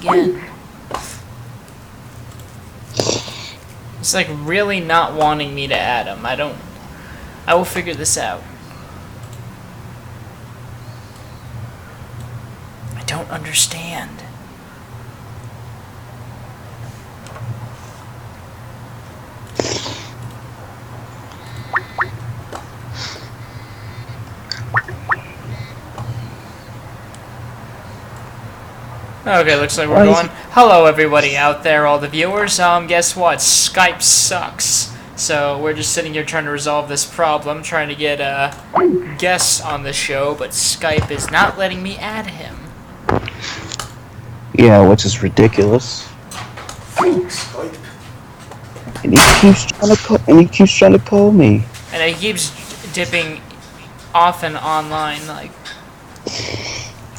again. It's like really not wanting me to add him. I will figure this out. I don't understand. Okay, looks like we're going. Hello, everybody out there, all the viewers. Guess what? Skype sucks. So we're just sitting here trying to resolve this problem, trying to get guests on the show, but Skype is not letting me add him. Yeah, which is ridiculous. Skype. And he keeps trying to call me. And he keeps dipping off and online, like.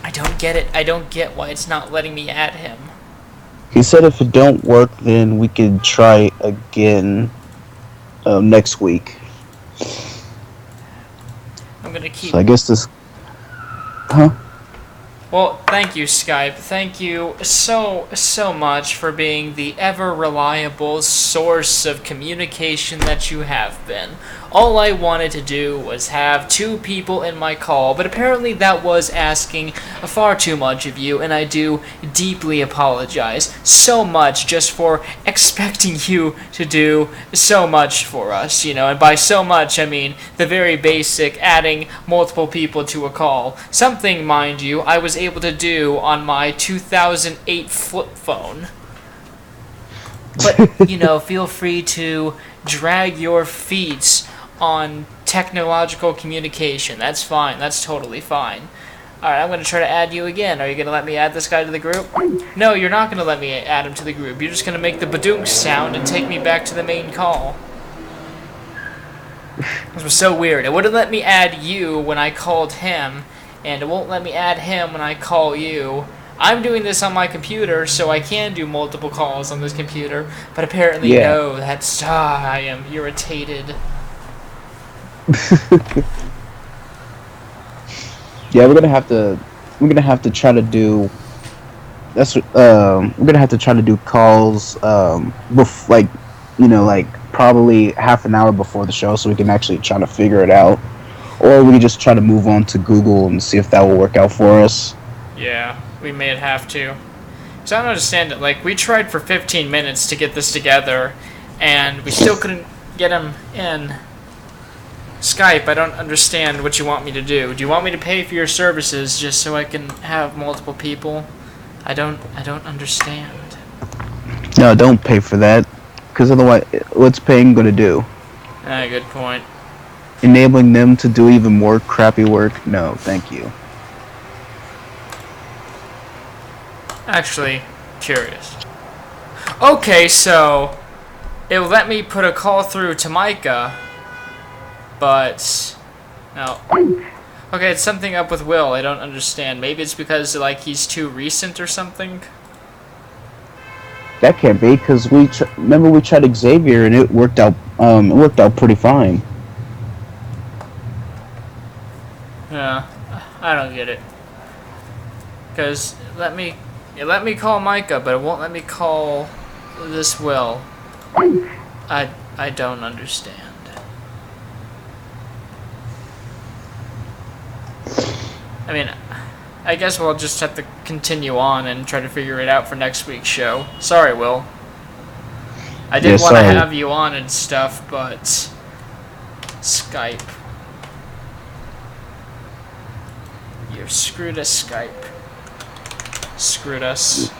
I don't get it. I don't get why it's not letting me add him. He said if it don't work, then we could try again next week. I'm gonna keep. So I guess this. Huh? Well, thank you, Skype. Thank you so much for being the ever-reliable source of communication that you have been. All I wanted to do was have 2 people in my call, but apparently that was asking far too much of you, and I do deeply apologize so much just for expecting you to do so much for us, and by so much I mean the very basic adding multiple people to a call. Something, mind you, I was able to do on my 2008 flip phone. But, feel free to drag your feet on technological communication. That's fine. That's totally fine. Alright, I'm going to try to add you again. Are you going to let me add this guy to the group? No, you're not going to let me add him to the group. You're just going to make the badoonk sound and take me back to the main call. This was so weird. It wouldn't let me add you when I called him, and it won't let me add him when I call you. I'm doing this on my computer, so I can do multiple calls on this computer, but apparently no, that's... I am irritated. Yeah, we're gonna have to try to do. We're gonna have to try to do calls, probably half an hour before the show, so we can actually try to figure it out, or we can just try to move on to Google and see if that will work out for us. Yeah, we may have to. Because I don't understand it. Like, we tried for 15 minutes to get this together, and we still couldn't get him in. Skype, I don't understand what you want me to do. Do you want me to pay for your services just so I can have multiple people? I don't understand. No, don't pay for that, because otherwise, what's paying going to do? Good point. Enabling them to do even more crappy work? No, thank you. Actually, curious. Okay, so it will let me put a call through to Micah, but no. Okay, it's something up with Will. I don't understand. Maybe it's because he's too recent or something. That can't be, because remember we tried Xavier and it worked out. It worked out pretty fine. Yeah, I don't get it. Because it let me call Micah, but it won't let me call this Will. I don't understand. I mean, I guess we'll just have to continue on and try to figure it out for next week's show. Sorry, Will. I did want to have you on and stuff, but Skype. You screwed us, Skype. Screwed us.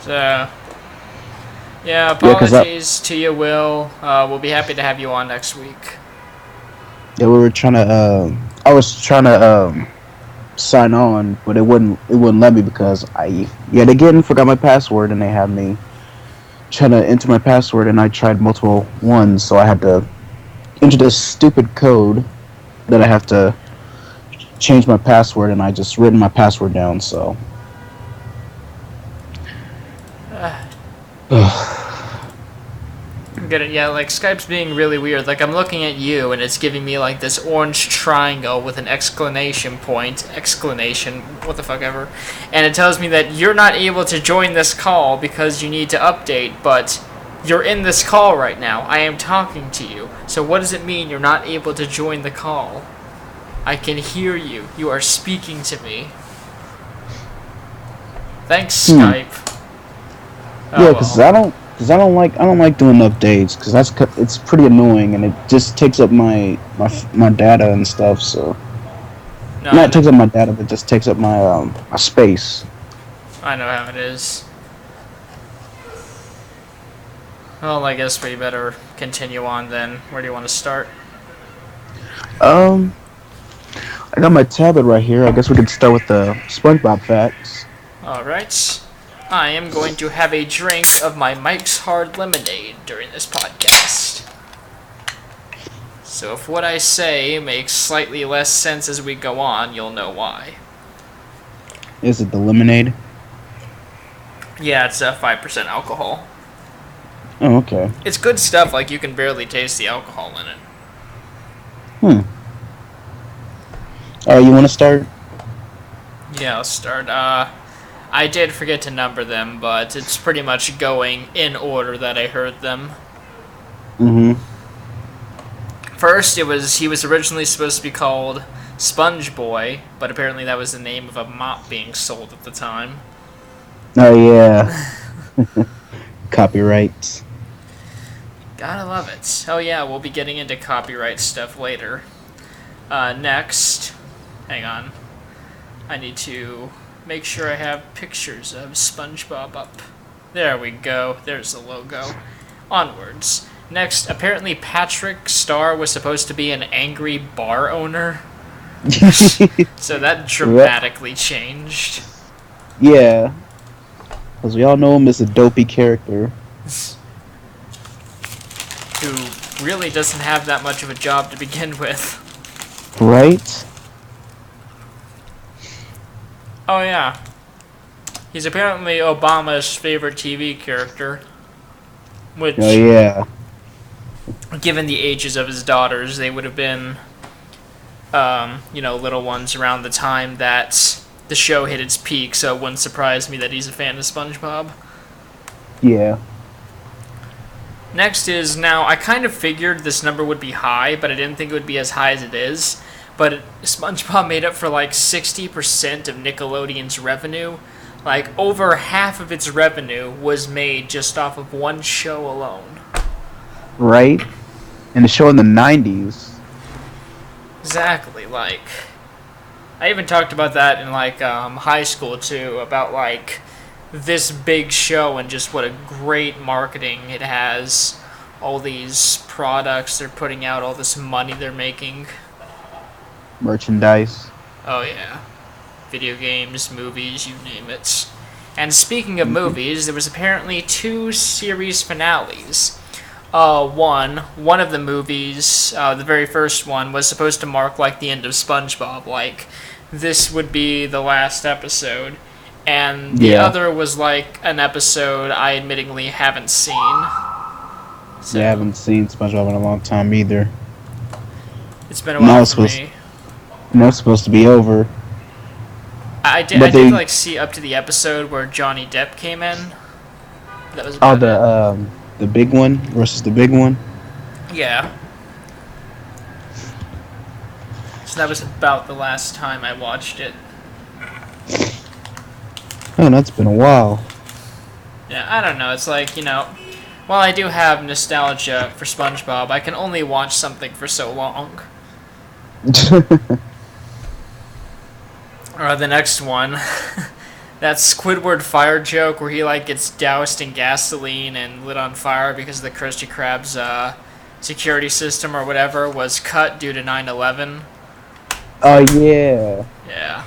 So, yeah, apologies to you, Will. We'll be happy to have you on next week. Yeah, we were trying to. I was trying to sign on, but it wouldn't let me because I yet again forgot my password, and they had me trying to enter my password, and I tried multiple ones, so I had to enter this stupid code that I have to change my password, and I just written my password down. So. Yeah, like, Skype's being really weird. Like, I'm looking at you, and it's giving me, like, this orange triangle with an exclamation point. Exclamation, what the fuck ever. And it tells me that you're not able to join this call because you need to update, but you're in this call right now. I am talking to you. So what does it mean you're not able to join the call? I can hear you. You are speaking to me. Thanks, Skype. Yeah, because I don't like doing updates because it's pretty annoying and it just takes up my data and stuff. So not takes up my data, but just takes up my space. I know how it is. Well, I guess we better continue on then. Where do you want to start? I got my tablet right here. I guess we could start with the Spongebob facts. Alright. I am going to have a drink of my Mike's Hard Lemonade during this podcast. So if what I say makes slightly less sense as we go on, you'll know why. Is it the lemonade? Yeah, it's 5% alcohol. Oh, okay. It's good stuff, like you can barely taste the alcohol in it. You want to start? Yeah, I'll start. I did forget to number them, but it's pretty much going in order that I heard them. First, he was originally supposed to be called Sponge Boy, but apparently that was the name of a mop being sold at the time. Oh, yeah. Copyrights. Gotta love it. Oh yeah, we'll be getting into copyright stuff later. Next, hang on. I need to make sure I have pictures of SpongeBob up. There we go. There's the logo. Onwards. Next, apparently Patrick Star was supposed to be an angry bar owner. So that dramatically changed. Yeah. Because we all know him as a dopey character. Who really doesn't have that much of a job to begin with. Right? Oh yeah. He's apparently Obama's favorite TV character. Which, oh yeah. Given the ages of his daughters, they would have been, little ones around the time that the show hit its peak, so it wouldn't surprise me that he's a fan of SpongeBob. Yeah. Next is, now, I kind of figured this number would be high, but I didn't think it would be as high as it is. But SpongeBob made up for like 60% of Nickelodeon's revenue. Like, over half of its revenue was made just off of one show alone. Right? And the show in the 90s. Exactly, like... I even talked about that in, high school, too, about, this big show and just what a great marketing it has. All these products they're putting out, all this money they're making. Merchandise. Oh, yeah. Video games, movies, you name it. And speaking of movies, there was apparently 2 series finales. One of the movies, the very first one, was supposed to mark, the end of SpongeBob. This would be the last episode. And the other was, an episode I admittingly haven't seen. So, yeah, I haven't seen SpongeBob in a long time either. It's been a while for me. And it's supposed to be over. I did see up to the episode where Johnny Depp came in. That was about the big one versus the big one. Yeah. So that was about the last time I watched it. Oh, that's been a while. Yeah, I don't know. It's while I do have nostalgia for SpongeBob, I can only watch something for so long. Or the next one, that Squidward fire joke where he gets doused in gasoline and lit on fire because the Krusty Krab's security system or whatever was cut due to 9/11. Oh yeah. Yeah.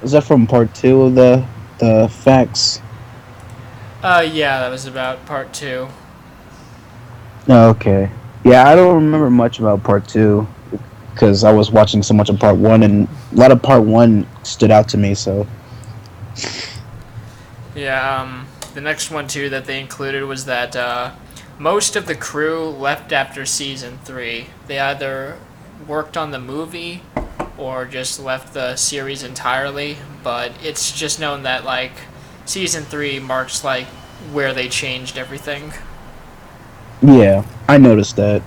Is that from part 2 of the facts? Yeah, that was about part 2. Oh, okay. Yeah, I don't remember much about part 2. Because I was watching so much of part 1, and a lot of part 1 stood out to me, so... Yeah, the next one, too, that they included was that most of the crew left after season 3. They either worked on the movie or just left the series entirely, but it's just known that, like, season 3 marks, like, where they changed everything. Yeah, I noticed that.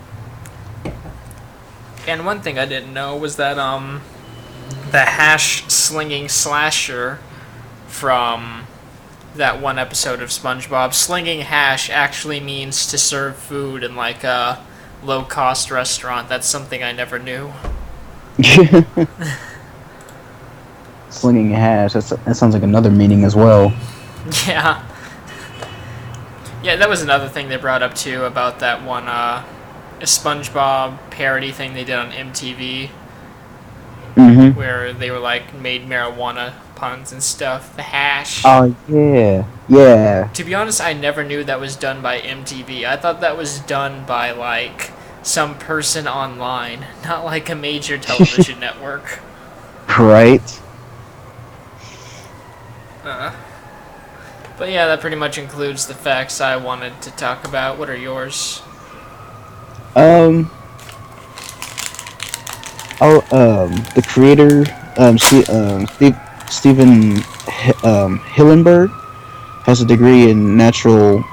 And one thing I didn't know was that, the hash-slinging slasher from that one episode of SpongeBob, slinging hash actually means to serve food in, like, a low-cost restaurant. That's something I never knew. Slinging hash, that sounds like another meaning as well. Yeah. Yeah, that was another thing they brought up, too, about that one, SpongeBob parody thing they did on MTV. Mm-hmm. Where they were, like, made marijuana puns and stuff. The hash. Oh, yeah. Yeah. To be honest, I never knew that was done by MTV. I thought that was done by, like, some person online, not like a major television network. Right. But yeah, that pretty much includes the facts I wanted to talk about. What are yours? The creator, Steven Hillenberg, has a degree in natural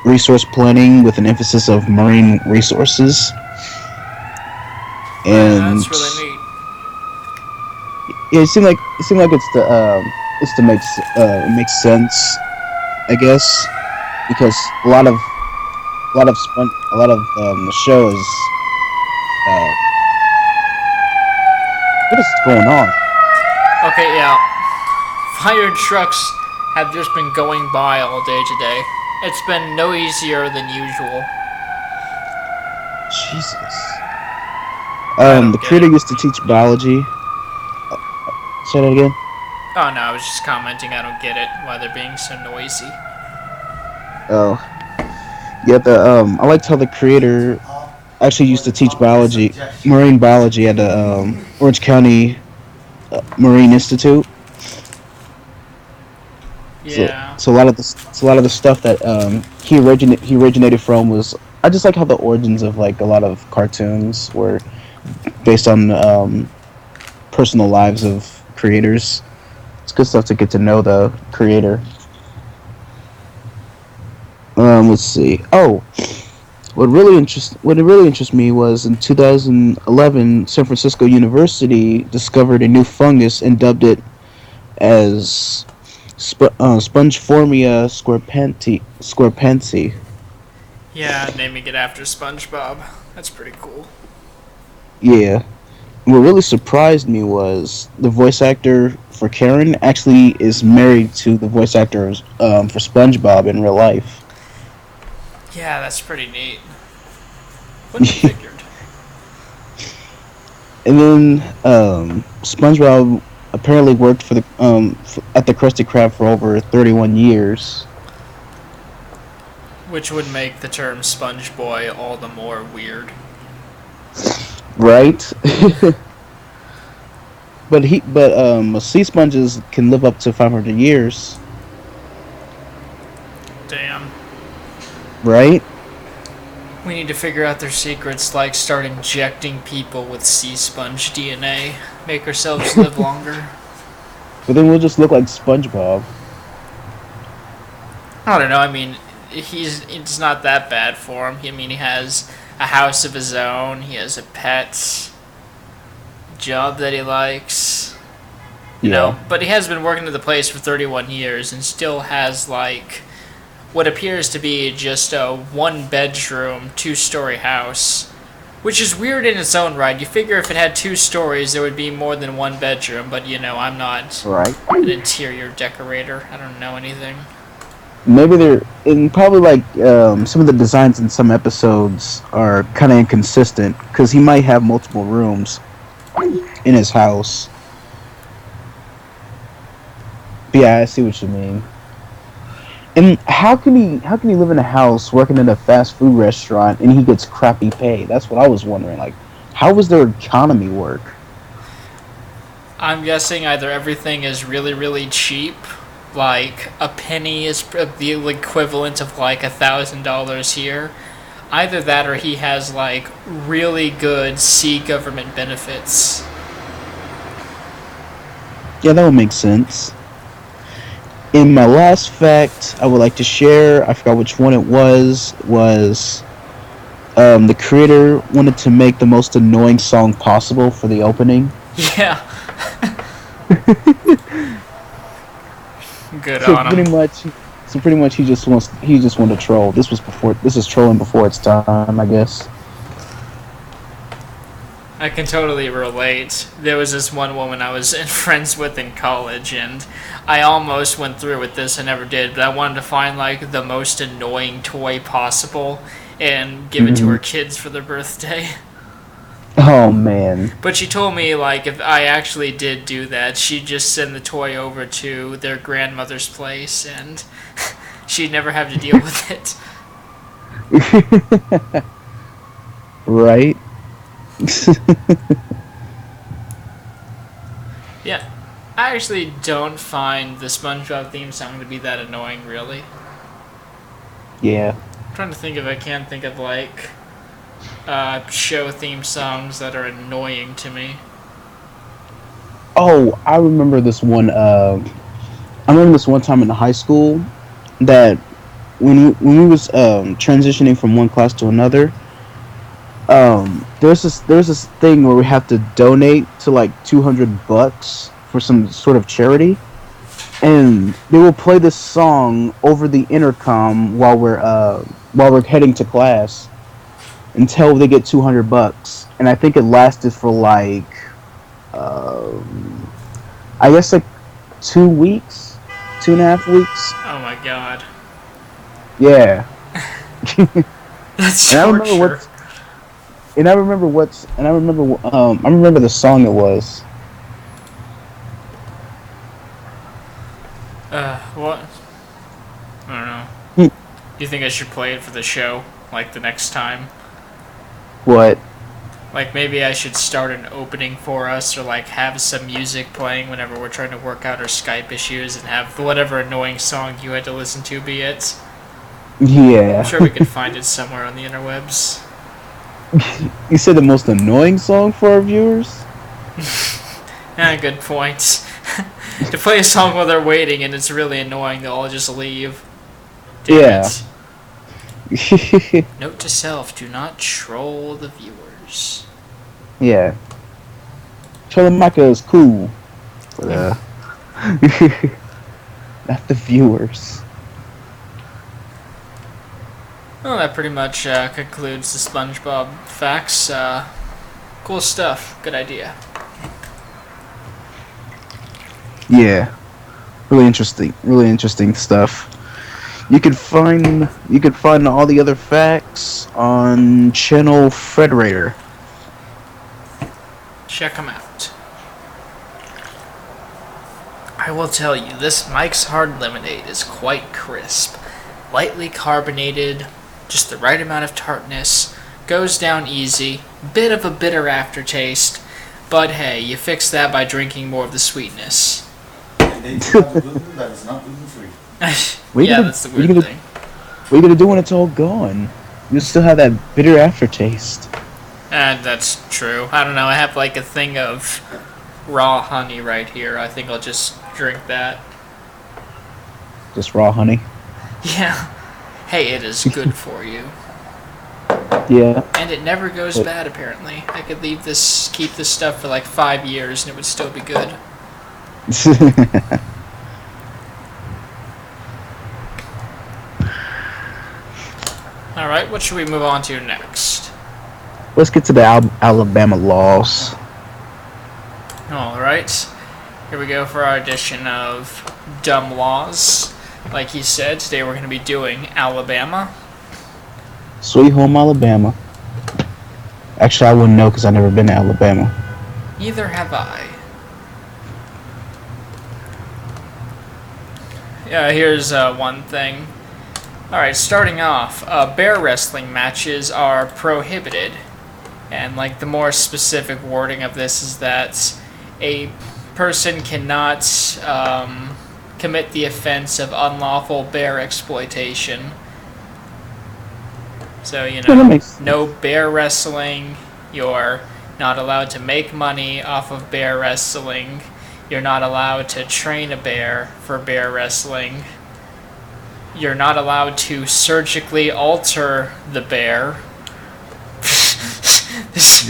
resource planning with an emphasis of marine resources. And that's really neat. Yeah, it seemed like it makes sense, I guess, because a lot of the show is what is going on? Okay, yeah. Fire trucks have just been going by all day today. It's been no easier than usual. Jesus. The creator used to teach biology. Say that again? Oh no, I was just commenting. I don't get it. Why they're being so noisy. Oh. Yeah, I liked how the creator actually used to teach marine biology at the Orange County Marine Institute. Yeah. So a lot of the stuff that he originated from was, I just like how the origins of like a lot of cartoons were based on personal lives of creators. It's good stuff to get to know the creator. Let's see. Oh, what really interests me was in 2011, San Francisco University discovered a new fungus and dubbed it as Spongeformia squarpanti. Yeah, naming it after SpongeBob. That's pretty cool. Yeah. What really surprised me was the voice actor for Karen actually is married to the voice actor for SpongeBob in real life. Yeah, that's pretty neat. Wouldn't have figured. And then SpongeBob apparently worked for the at the Krusty Krab for over 31 years. Which would make the term Sponge Boy all the more weird. Right? but sea sponges can live up to 500 years. Damn. Right? We need to figure out their secrets, like start injecting people with sea sponge DNA. Make ourselves live longer. But then we'll just look like SpongeBob. I don't know, I mean, it's not that bad for him. I mean, he has a house of his own, he has a pet, job that he likes. You know, but he has been working at the place for 31 years and still has, like, what appears to be just a one-bedroom, two-story house. Which is weird in its own right. You figure if it had 2 stories, there would be more than one bedroom. But, you know, I'm not an interior decorator. I don't know anything. Maybe they're... And probably, like, some of the designs in some episodes are kind of inconsistent. Because he might have multiple rooms in his house. But yeah, I see what you mean. And how can he live in a house working in a fast food restaurant and he gets crappy pay? That's what I was wondering. Like, how does their economy work? I'm guessing either everything is really, really cheap, like a penny is the equivalent of like $1,000 here. Either that or he has, like, really good C government benefits. Yeah, that would make sense. In my last fact, I would like to share, I forgot which one it was the creator wanted to make the most annoying song possible for the opening. Yeah. Good So on him. pretty much he just wanted to troll. This is trolling before its time, I guess. I can totally relate. There was this one woman I was friends with in college, and I almost went through with this. I never did, but I wanted to find, like, the most annoying toy possible and give it to her kids for their birthday. Oh man. But she told me, like, if I actually did do that, she'd just send the toy over to their grandmother's place, and she'd never have to deal with it. Right? Yeah. I actually don't find the SpongeBob theme song to be that annoying, really. Yeah. I'm trying to think if I can think of, like, show theme songs that are annoying to me. Oh, I remember this one. I remember this one time in high school that when we was transitioning from one class to another, there's this thing where we have to donate to like $200 for some sort of charity, and they will play this song over the intercom while we're heading to class until they get $200, and I think it lasted for like I guess like 2 weeks, 2.5 weeks. Oh my god. Yeah. That's And I remember the song it was. What? I don't know. Hmm. Do you think I should play it for the show, like, the next time? What? Like, maybe I should start an opening for us, or, like, have some music playing whenever we're trying to work out our Skype issues, and have whatever annoying song you had to listen to be it. Yeah. I'm sure we could find it somewhere on the interwebs. You said the most annoying song for our viewers? Good point. To play a song while they're waiting and it's really annoying, they'll all just leave. Damn it. Note to self, do not troll the viewers. Yeah. Trollamaca is cool. But, not the viewers. Well, that pretty much concludes the SpongeBob facts. Cool stuff. Good idea. Yeah. Really interesting stuff. You can find all the other facts on channel Frederator. Check them out. I will tell you, this Mike's Hard Lemonade is quite crisp. Lightly carbonated, just the right amount of tartness, goes down easy, bit of a bitter aftertaste, but hey, you fix that by drinking more of the sweetness. And they do have a gluten that is not gluten free. That's the weird thing. What are you gonna do when it's all gone? You still have that bitter aftertaste. That's true. I don't know, I have like a thing of raw honey right here. I think I'll just drink that. Just raw honey. Yeah. Hey, it is good for you. Yeah. And it never goes bad, apparently. I could keep this stuff for like 5 years and it would still be good. Alright, what should we move on to next? Let's get to the Alabama laws. Alright. Here we go for our edition of Dumb Laws. Like he said, today we're going to be doing Alabama. Sweet home Alabama. Actually, I wouldn't know because I've never been to Alabama. Neither have I. Yeah, here's one thing. Alright, starting off, bear wrestling matches are prohibited. And, like, the more specific wording of this is that a person cannot commit the offense of unlawful bear exploitation. So, Yeah, that makes sense. no bear wrestling. You're not allowed to make money off of bear wrestling. You're not allowed to train a bear for bear wrestling. You're not allowed to surgically alter the bear.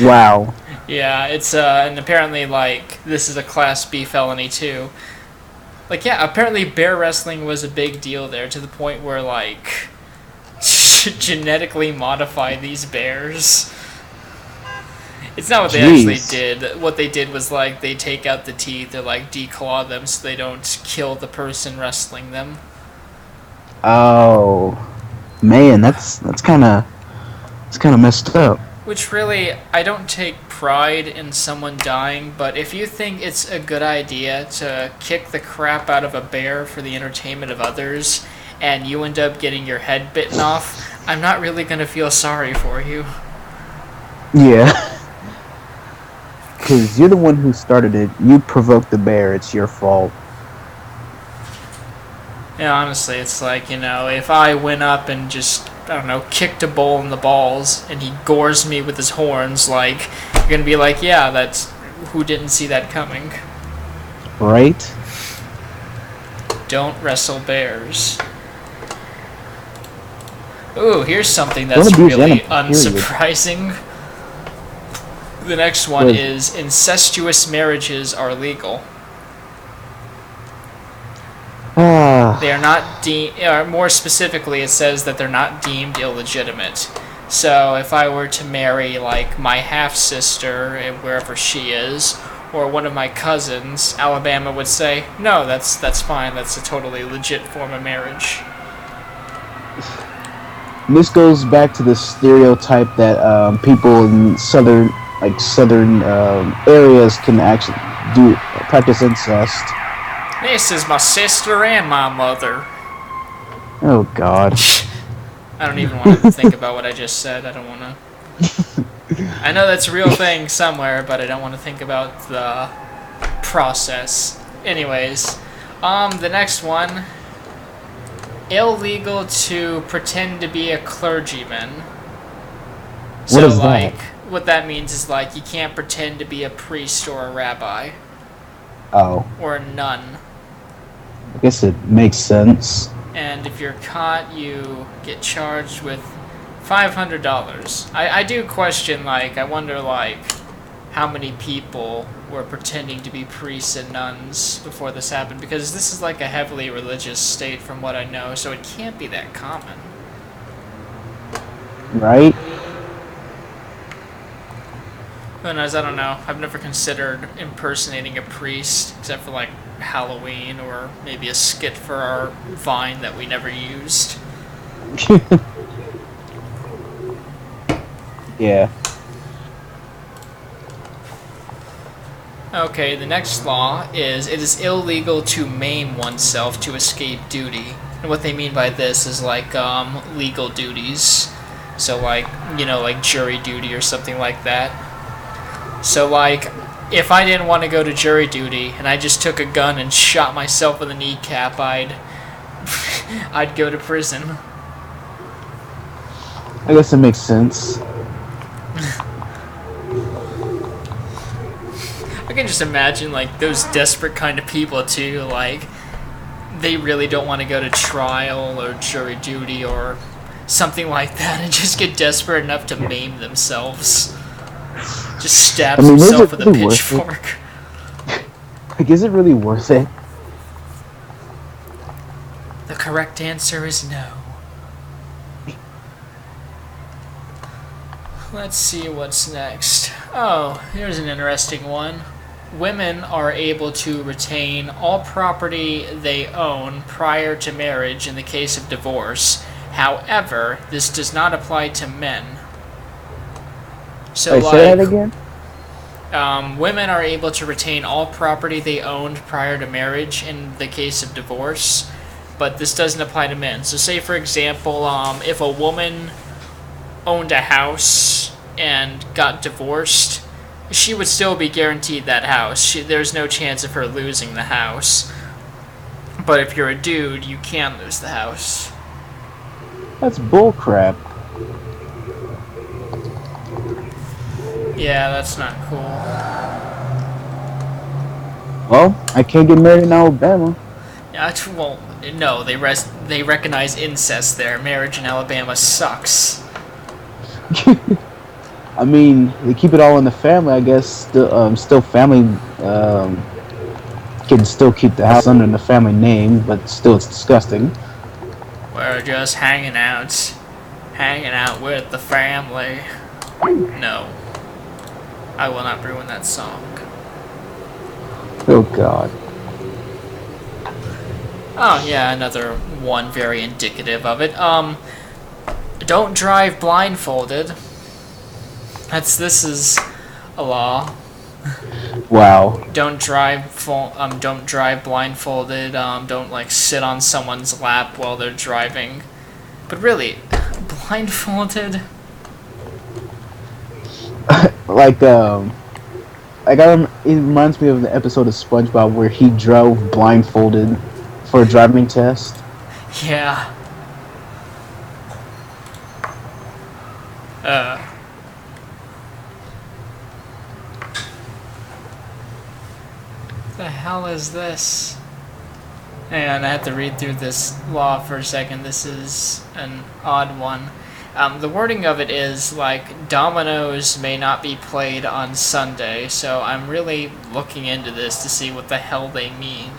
Wow. Yeah, it's and apparently this is a Class B felony too. Apparently bear wrestling was a big deal there to the point where genetically modify these bears. It's not what they actually did. What they did was they take out the teeth or declaw them so they don't kill the person wrestling them. Oh, man, that's kind of messed up. Which really, I don't take pride in someone dying, but if you think it's a good idea to kick the crap out of a bear for the entertainment of others, and you end up getting your head bitten off, I'm not really gonna feel sorry for you. Yeah. Because you're the one who started it. You provoked the bear. It's your fault. Yeah, honestly, it's if I went up and just, I don't know, kicked a bull in the balls and he gores me with his horns, you're gonna be yeah, that's, who didn't see that coming? Right? Don't wrestle bears. Ooh, here's something that's really unsurprising. The next one is incestuous marriages are legal. They are not or more specifically, it says that they're not deemed illegitimate. So if I were to marry my half sister wherever she is, or one of my cousins, Alabama would say, no, that's fine. That's a totally legit form of marriage. This goes back to the stereotype that people in southern areas can actually practice incest. This is my sister and my mother. Oh, God. I don't even want to think about what I just said. I don't want to. I know that's a real thing somewhere, but I don't want to think about the process. Anyways, the next one. Illegal to pretend to be a clergyman. What is that? What that means is you can't pretend to be a priest or a rabbi. Oh. Or a nun. I guess it makes sense. And if you're caught, you get charged with $500. I do question, I wonder, how many people were pretending to be priests and nuns before this happened, because this is, a heavily religious state from what I know, so it can't be that common. Right? Who knows, I don't know. I've never considered impersonating a priest, except for, Halloween, or maybe a skit for our Vine that we never used. Yeah. Okay, the next law is it is illegal to maim oneself to escape duty. And what they mean by this is legal duties. So jury duty or something like that. So if I didn't want to go to jury duty and I just took a gun and shot myself in the kneecap, I'd go to prison. I guess it makes sense. I can just imagine those desperate kind of people too, they really don't want to go to trial or jury duty or something like that and just get desperate enough to maim themselves. Just stabs himself with a pitchfork. Is it really worth it? The correct answer is no. Let's see what's next. Oh, here's an interesting one. Women are able to retain all property they own prior to marriage in the case of divorce. However, this does not apply to men. So, say that again? Women are able to retain all property they owned prior to marriage in the case of divorce, but this doesn't apply to men. So say, for example, if a woman owned a house and got divorced, she would still be guaranteed that house. There's no chance of her losing the house. But if you're a dude, you can lose the house. That's bullcrap. Yeah, that's not cool. Well, I can't get married in Alabama. Yeah, well, no, they recognize incest there. Marriage in Alabama sucks. I mean, they keep it all in the family. I guess still family can still keep the house under the family name, but still it's disgusting. We're just hanging out with the family. No, I will not ruin that song. Oh God. Oh yeah, another one very indicative of it. Don't drive blindfolded. This is a law. Wow. Don't drive blindfolded. Don't like sit on someone's lap while they're driving. But really, blindfolded? Like it reminds me of the episode of Spongebob where he drove blindfolded for a driving test. Yeah. The hell is this? Hang on, I have to read through this law for a second. This is an odd one. The wording of it is like dominoes may not be played on Sunday, so I'm really looking into this to see what the hell they mean.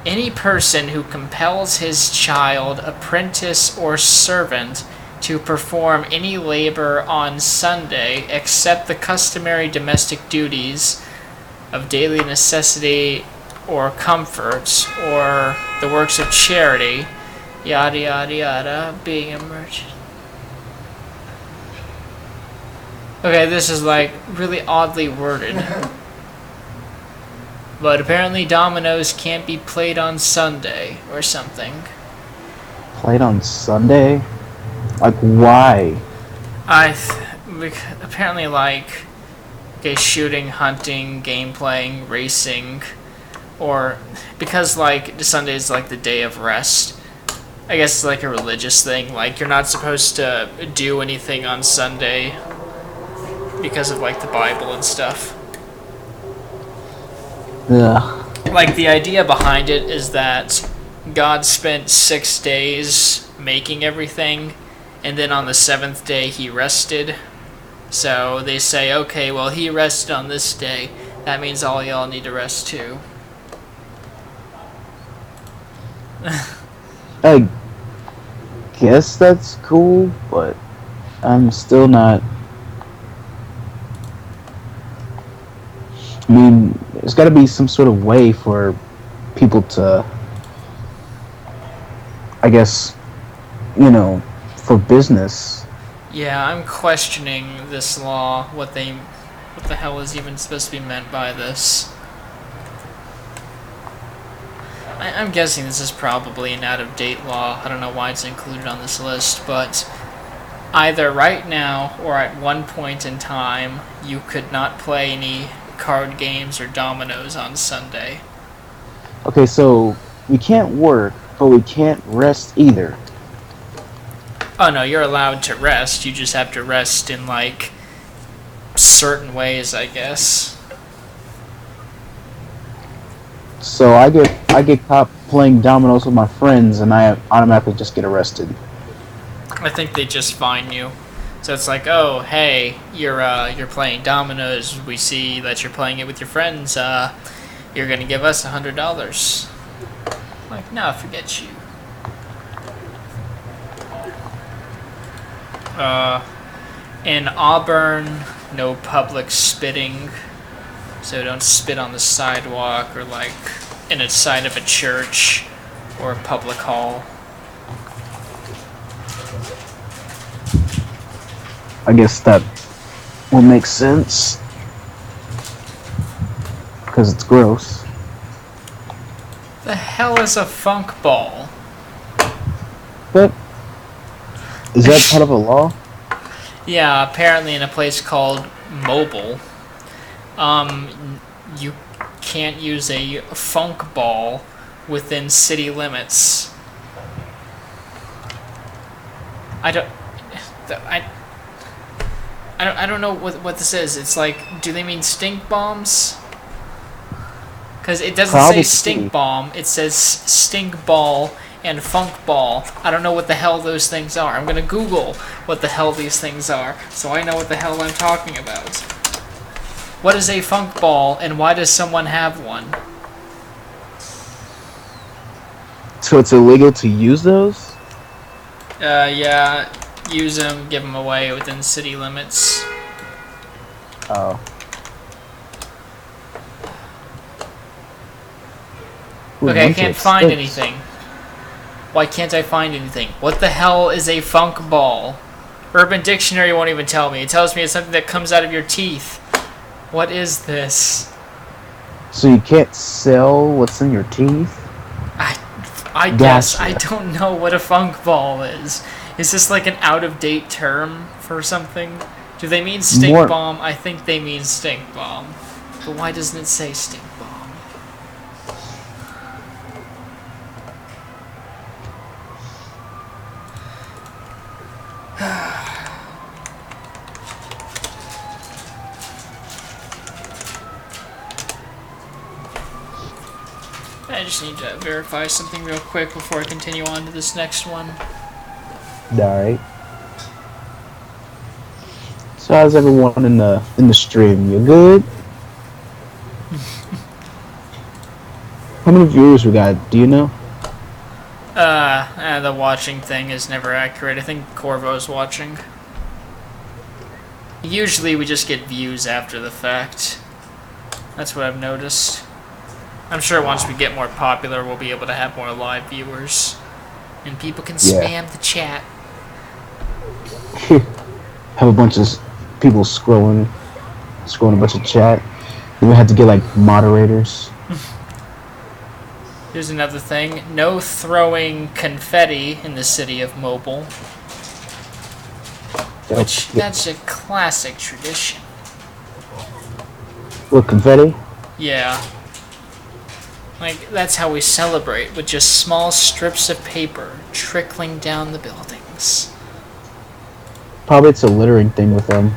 Any person who compels his child, apprentice, or servant to perform any labor on Sunday except the customary domestic duties of daily necessity or comforts or the works of charity, yada yada yada, being a merchant. Okay, this is like really oddly worded. But apparently dominoes can't be played on Sunday or something. Played on Sunday? Like why? Apparently like, okay, shooting, hunting, game playing, racing, or because like Sunday is like the day of rest. I guess it's like a religious thing. Like you're not supposed to do anything on Sunday because of like the Bible and stuff. Yeah. Like the idea behind it is that God spent 6 days making everything, and then on the 7th day he rested. So they say, okay, well he rested on this day. That means all y'all need to rest too. I guess that's cool, but I'm still not. I mean, there's got to be some sort of way for people to, I guess, for business. Yeah, I'm questioning this law, what the hell is even supposed to be meant by this. I'm guessing this is probably an out-of-date law. I don't know why it's included on this list, but either right now or at one point in time, you could not play any card games or dominoes on Sunday. Okay, so we can't work, but we can't rest either. Oh no, you're allowed to rest. You just have to rest in like certain ways, I guess. So I get caught playing dominoes with my friends, and I automatically just get arrested. I think they just fine you. So it's like, oh, hey, you're playing dominoes. We see that you're playing it with your friends. You're gonna give us $100. Like, no, forget you. In Auburn, no public spitting. So don't spit on the sidewalk or like in a side of a church or a public hall. I guess that will make sense. Because it's gross. The hell is a funk ball? But is that part of a law? Yeah, apparently in a place called Mobile, you can't use a funk ball within city limits. I don't know what this is. It's like, do they mean stink bombs? Because it doesn't say stink bomb. It says stink ball and funk ball. I don't know what the hell those things are. I'm going to Google what the hell these things are so I know what the hell I'm talking about. What is a funk ball and why does someone have one? So it's illegal to use those? Yeah. Use them, give them away within city limits. Oh. Okay, I can't find anything. Why can't I find anything? What the hell is a funk ball? Urban Dictionary won't even tell me. It tells me it's something that comes out of your teeth. What is this? So you can't sell what's in your teeth? I guess. I don't know what a funk ball is. Is this like an out-of-date term for something? Do they mean stink bomb? I think they mean stink bomb. But why doesn't it say stink bomb? I just need to verify something real quick before I continue on to this next one. Alright. So how's everyone in the stream? You good? How many viewers we got? Do you know? The watching thing is never accurate. I think Corvo's watching. Usually we just get views after the fact. That's what I've noticed. I'm sure once we get more popular, we'll be able to have more live viewers. And people can spam the chat. Have a bunch of people scrolling a bunch of chat. Then we have to get like moderators. Here's another thing. No throwing confetti in the city of Mobile. Which, that's a classic tradition. What, confetti? Yeah. Like, that's how we celebrate, with just small strips of paper trickling down the buildings. Probably it's a littering thing with them.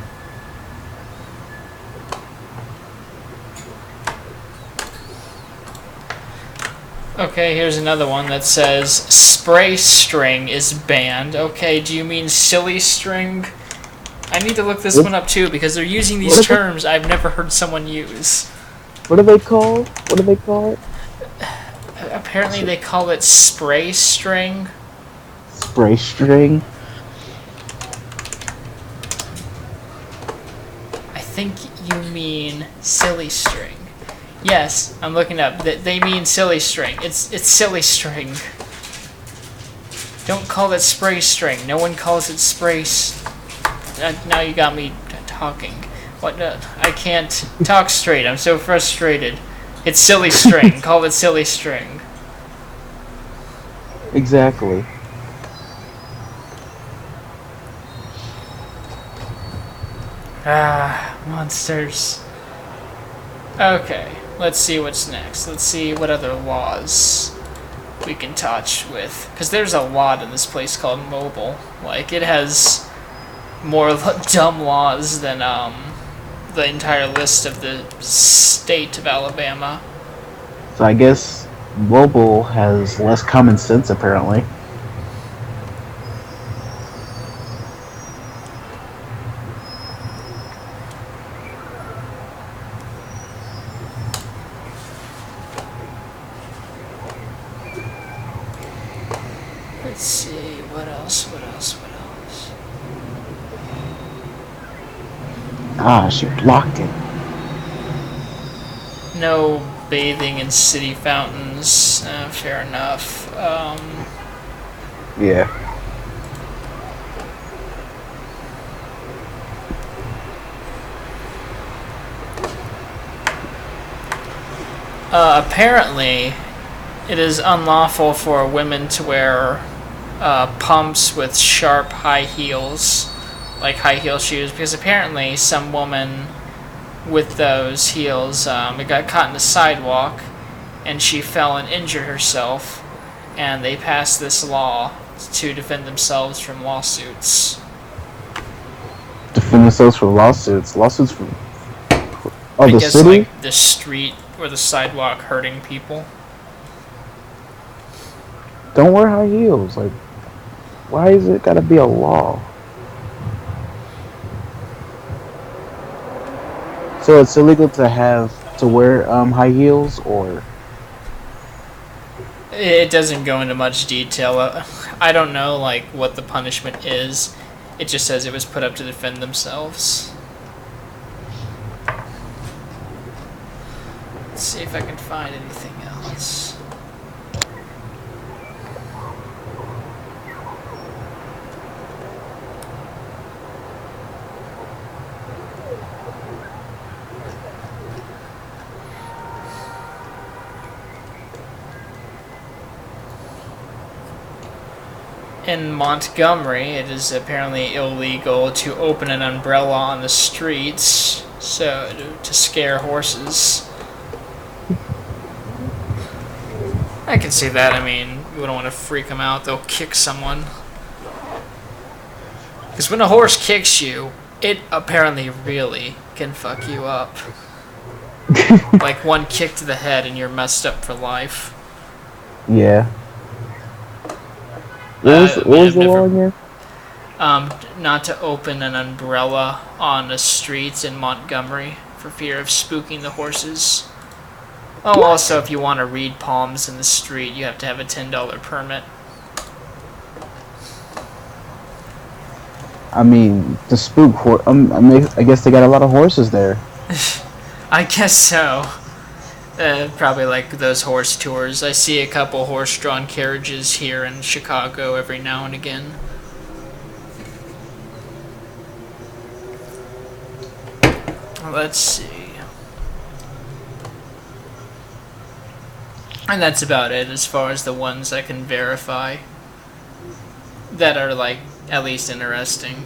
Okay, here's another one that says, spray string is banned. Okay, do you mean silly string? I need to look this one up too, because they're using these terms I've never heard someone use. What are they called? What do they call it? Apparently they call it spray string. Spray string? I think you mean silly string. Yes, I'm looking up. They mean silly string. It's silly string. Don't call it spray string. No one calls it spray. Now you got me talking. What? I can't talk straight. I'm so frustrated. It's silly string. Call it silly string. Exactly. Monsters. Okay, let's see what's next. Let's see what other laws we can touch with. Because there's a lot in this place called Mobile. Like, it has more dumb laws than, the entire list of the state of Alabama. So I guess Mobile has less common sense, apparently. Let's see, what else? Ah, she blocked it. No bathing in city fountains. Fair enough. Yeah. Apparently, it is unlawful for women to wear pumps with sharp high heels, like high heel shoes, because apparently some woman with those heels it got caught in the sidewalk and she fell and injured herself, and they passed this law to defend themselves from lawsuits. Defend themselves for lawsuits. Lawsuits for I the guess city. like the street or the sidewalk hurting people. Don't wear high heels. Like, why is it gotta be a law? So it's illegal to wear high heels, or It doesn't go into much detail. I don't know like what the punishment is. It just says it was put up to defend themselves. Let's see if I can find anything else. In Montgomery, it is apparently illegal to open an umbrella on the streets, so to scare horses. I can see that. I mean, you wouldn't want to freak them out. They'll kick someone. Because when a horse kicks you, it apparently really can fuck you up. Like one kick to the head and you're messed up for life. yeah. What was the law again? Not to open an umbrella on the streets in Montgomery for fear of spooking the horses. Oh, also, if you want to read palms in the street, you have to have a $10 permit. I mean, to spook I guess they got a lot of horses there. I guess so. Probably like those horse tours. I see a couple horse-drawn carriages here in Chicago every now and again. Let's see. And that's about it as far as the ones I can verify that are like at least interesting.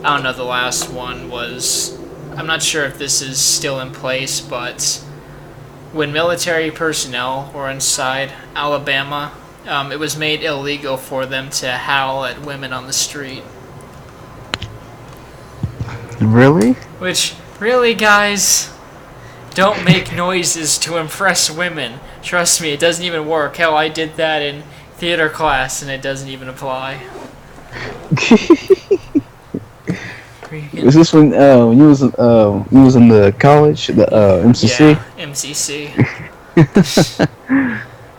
I don't know, the last one was, I'm not sure if this is still in place, but when military personnel were inside Alabama, it was made illegal for them to howl at women on the street. Really? Which, really, guys, don't make noises to impress women. Trust me, it doesn't even work. Hell, I did that in theater class, and it doesn't even apply. Was this when you was in the college, the MCC? Yeah, MCC.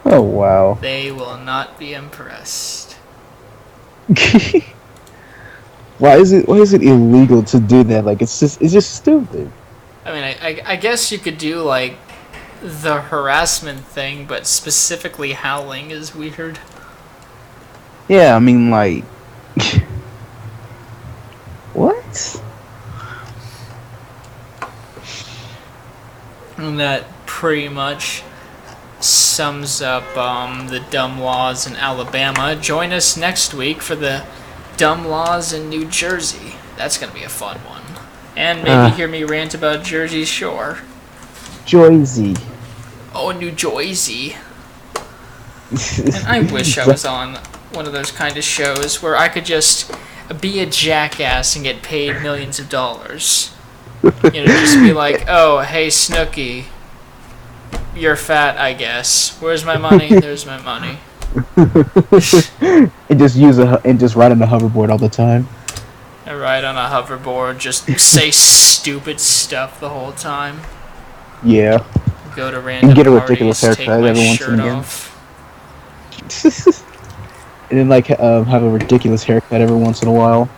Oh wow. They will not be impressed. Why is it illegal to do that? Like it's just stupid. I mean, I guess you could do like the harassment thing, but specifically howling is weird. Yeah, I mean like what? And that pretty much sums up the dumb laws in Alabama. Join us next week for the dumb laws in New Jersey. That's going to be a fun one. And maybe hear me rant about Jersey Shore. Jersey. Oh, New Jersey. And I wish I was on one of those kind of shows where I could just be a jackass and get paid millions of dollars. You know, just be like, oh, hey, Snooki, you're fat, I guess. Where's my money? There's my money. And just ride on the hoverboard all the time. I ride on a hoverboard, just say stupid stuff the whole time. Yeah. Go to random and get a parties, ridiculous haircut take my every once shirt and again. off. And then like have a ridiculous haircut every once in a while.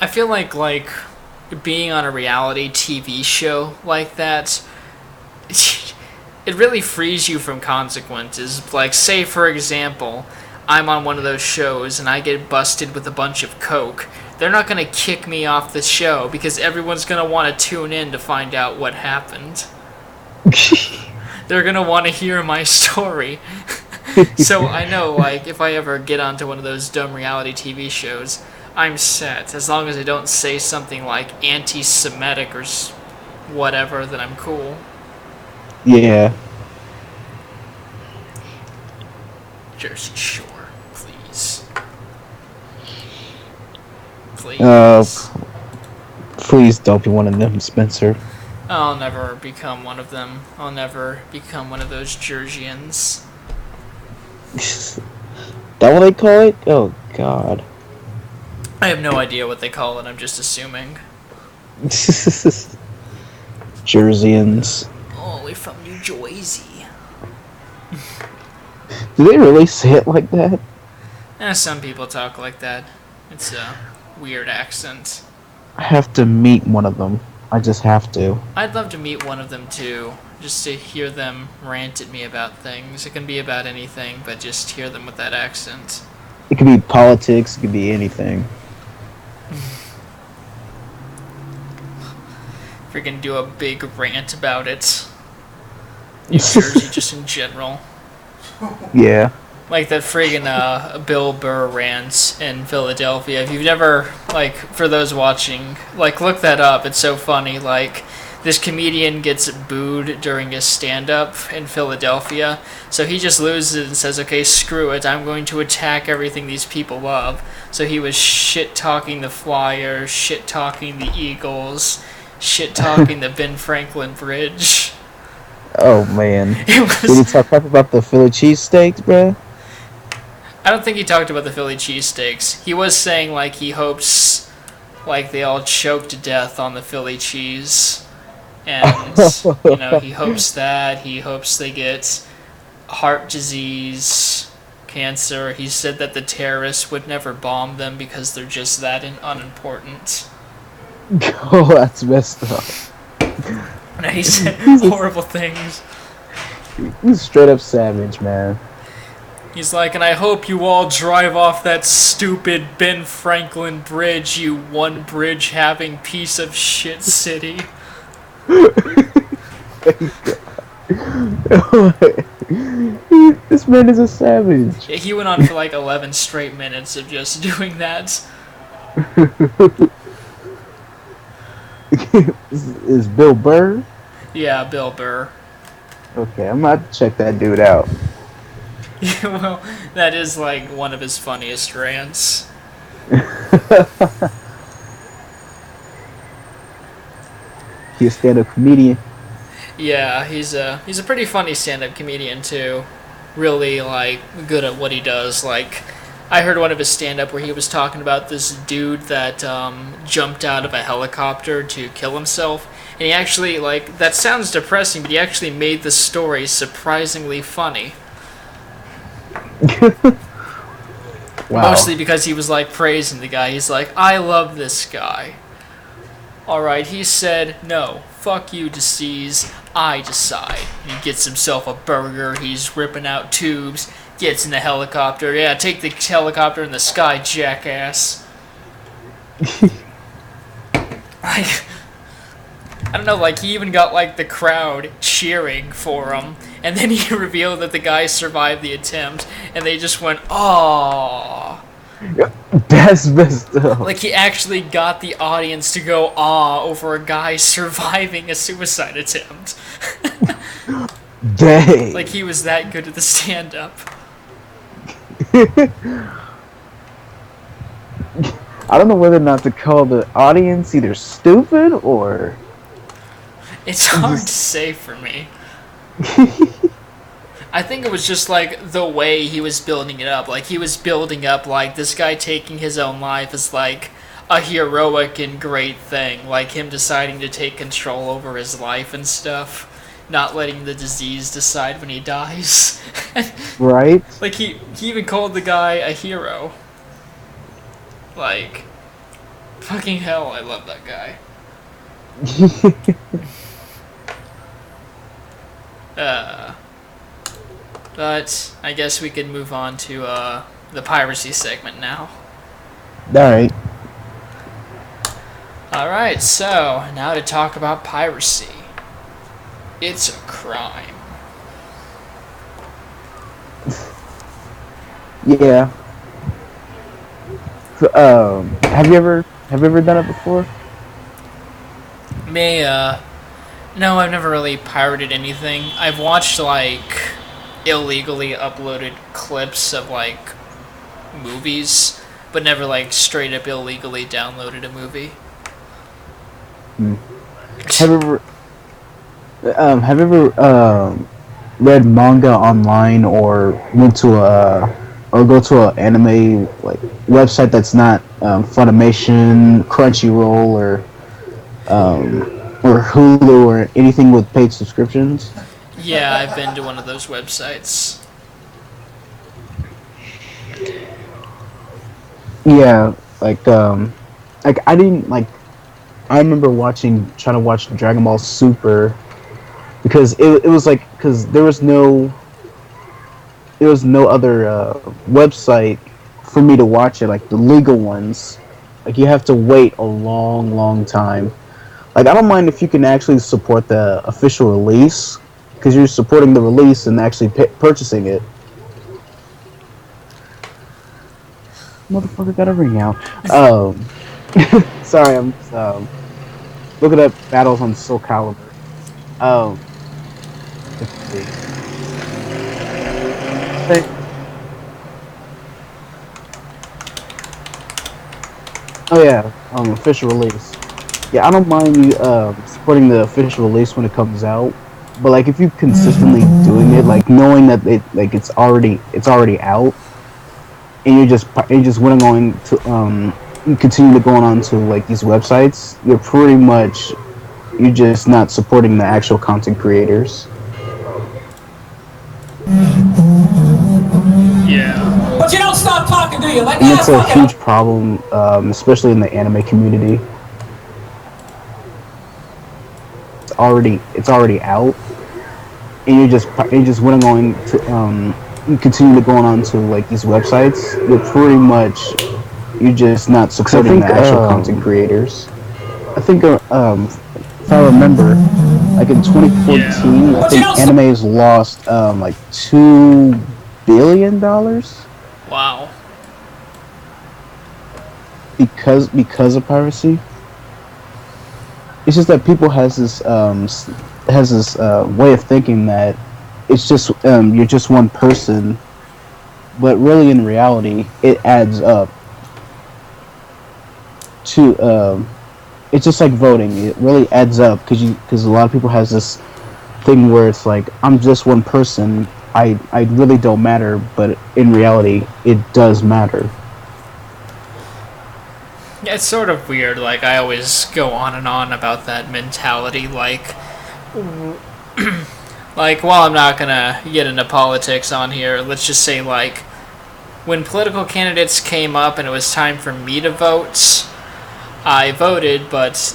I feel like being on a reality TV show like that, it really frees you from consequences. Like, say for example, I'm on one of those shows and I get busted with a bunch of coke. They're not gonna kick me off the show because everyone's gonna want to tune in to find out what happened. They're gonna want to hear my story. So I know, like, if I ever get onto one of those dumb reality TV shows, I'm set. As long as I don't say something like anti-Semitic or whatever, then I'm cool. Yeah. Jersey Shore, please. Please. Please don't be one of them, Spencer. I'll never become one of them. I'll never become one of those Georgians. That what they call it? Oh, God. I have no idea what they call it, I'm just assuming. Jerseyans. Oh, we're from New Jersey. Do they really say it like that? Some people talk like that. It's a weird accent. I have to meet one of them. I just have to. I'd love to meet one of them too, just to hear them rant at me about things. It can be about anything, but just hear them with that accent. It could be politics, it could be anything. Freaking do a big rant about it. New Jersey, just in general. Yeah. Like that friggin' Bill Burr rant in Philadelphia. If you've never, like, for those watching, like, look that up. It's so funny. Like, this comedian gets booed during his stand-up in Philadelphia. So he just loses it and says, okay, screw it. I'm going to attack everything these people love. So he was shit-talking the Flyers, shit-talking the Eagles, shit-talking the Ben Franklin Bridge. Oh, man. It was... Did he talk about the Philly cheesesteaks, bruh? I don't think he talked about the Philly cheesesteaks. He was saying, like, he hopes, like, they all choke to death on the Philly cheese. And, you know, he hopes that. He hopes they get heart disease, cancer. He said that the terrorists would never bomb them because they're just that unimportant. Oh, that's messed up. And he said horrible things. He's straight up savage, man. He's like, and I hope you all drive off that stupid Ben Franklin Bridge, you one bridge having piece of shit city. This man is a savage. Yeah, he went on for like 11 straight minutes of just doing that. Is Bill Burr? Yeah, Bill Burr. Okay, I'm about to check that dude out. Yeah, well, that is like one of his funniest rants. He's a stand-up comedian. Yeah, he's a pretty funny stand-up comedian too. Really like good at what he does. Like, I heard one of his stand-up where he was talking about this dude that jumped out of a helicopter to kill himself, and he actually, like, that sounds depressing, but he actually made the story surprisingly funny. Wow. Mostly because he was like praising the guy. He's like, I love this guy. Alright, he said, no, fuck you, disease, I decide. He gets himself a burger, he's ripping out tubes, gets in the helicopter. Yeah, take the helicopter in the sky, jackass. Like, I don't know, like, he even got, like, the crowd cheering for him, and then he revealed that the guy survived the attempt, and they just went, aww. That's messed up. Like, he actually got the audience to go awe over a guy surviving a suicide attempt. Dang. Like, he was that good at the stand-up. I don't know whether or not to call the audience either stupid or... It's hard to say for me. I think it was just, like, the way he was building it up. Like, he was building up, like, this guy taking his own life is, like, a heroic and great thing. Like, him deciding to take control over his life and stuff. Not letting the disease decide when he dies. Right? Like, he even called the guy a hero. Like, fucking hell, I love that guy. But I guess we can move on to the piracy segment now. Alright. Alright, so now to talk about piracy. It's a crime. Yeah. Have you ever done it before? No, I've never really pirated anything. I've watched, like, illegally uploaded clips of, like, movies, but never like straight up illegally downloaded a movie. Have you ever read manga online or went to or go to an anime like website that's not Funimation, Crunchyroll, or Hulu or anything with paid subscriptions? Yeah, I've been to one of those websites. Yeah, like I didn't like. I remember trying to watch Dragon Ball Super because it was like because there was no other website for me to watch it, like the legal ones. Like you have to wait a long time. Like I don't mind if you can actually support the official release because you're supporting the release and actually purchasing it. Motherfucker got a ring out. Sorry, I'm looking up battles on Soul Calibur. Let's see. Oh yeah, official release. Yeah, I don't mind you supporting the official release when it comes out, but like if you consistently doing it, like knowing that it's already out, and you're just going to you continue to going on to like these websites, you're just not supporting the actual content creators. Yeah. But you don't stop talking, do you? Like, and it's a huge problem, especially in the anime community. It's already out, and you're just going to continue to going on to like these websites. You're just not supporting the actual content creaters. I think if I remember, like in 2014, I think anime has lost like $2 billion. Wow. Because of piracy. It's just that people has this way of thinking that it's just you're just one person, but really in reality it adds up to it's just like voting. It really adds up because a lot of people has this thing where it's like I'm just one person. I really don't matter, but in reality it does matter. Yeah, it's sort of weird. Like, I always go on and on about that mentality. Like, while I'm not gonna get into politics on here, let's just say, like, when political candidates came up and it was time for me to vote, I voted, but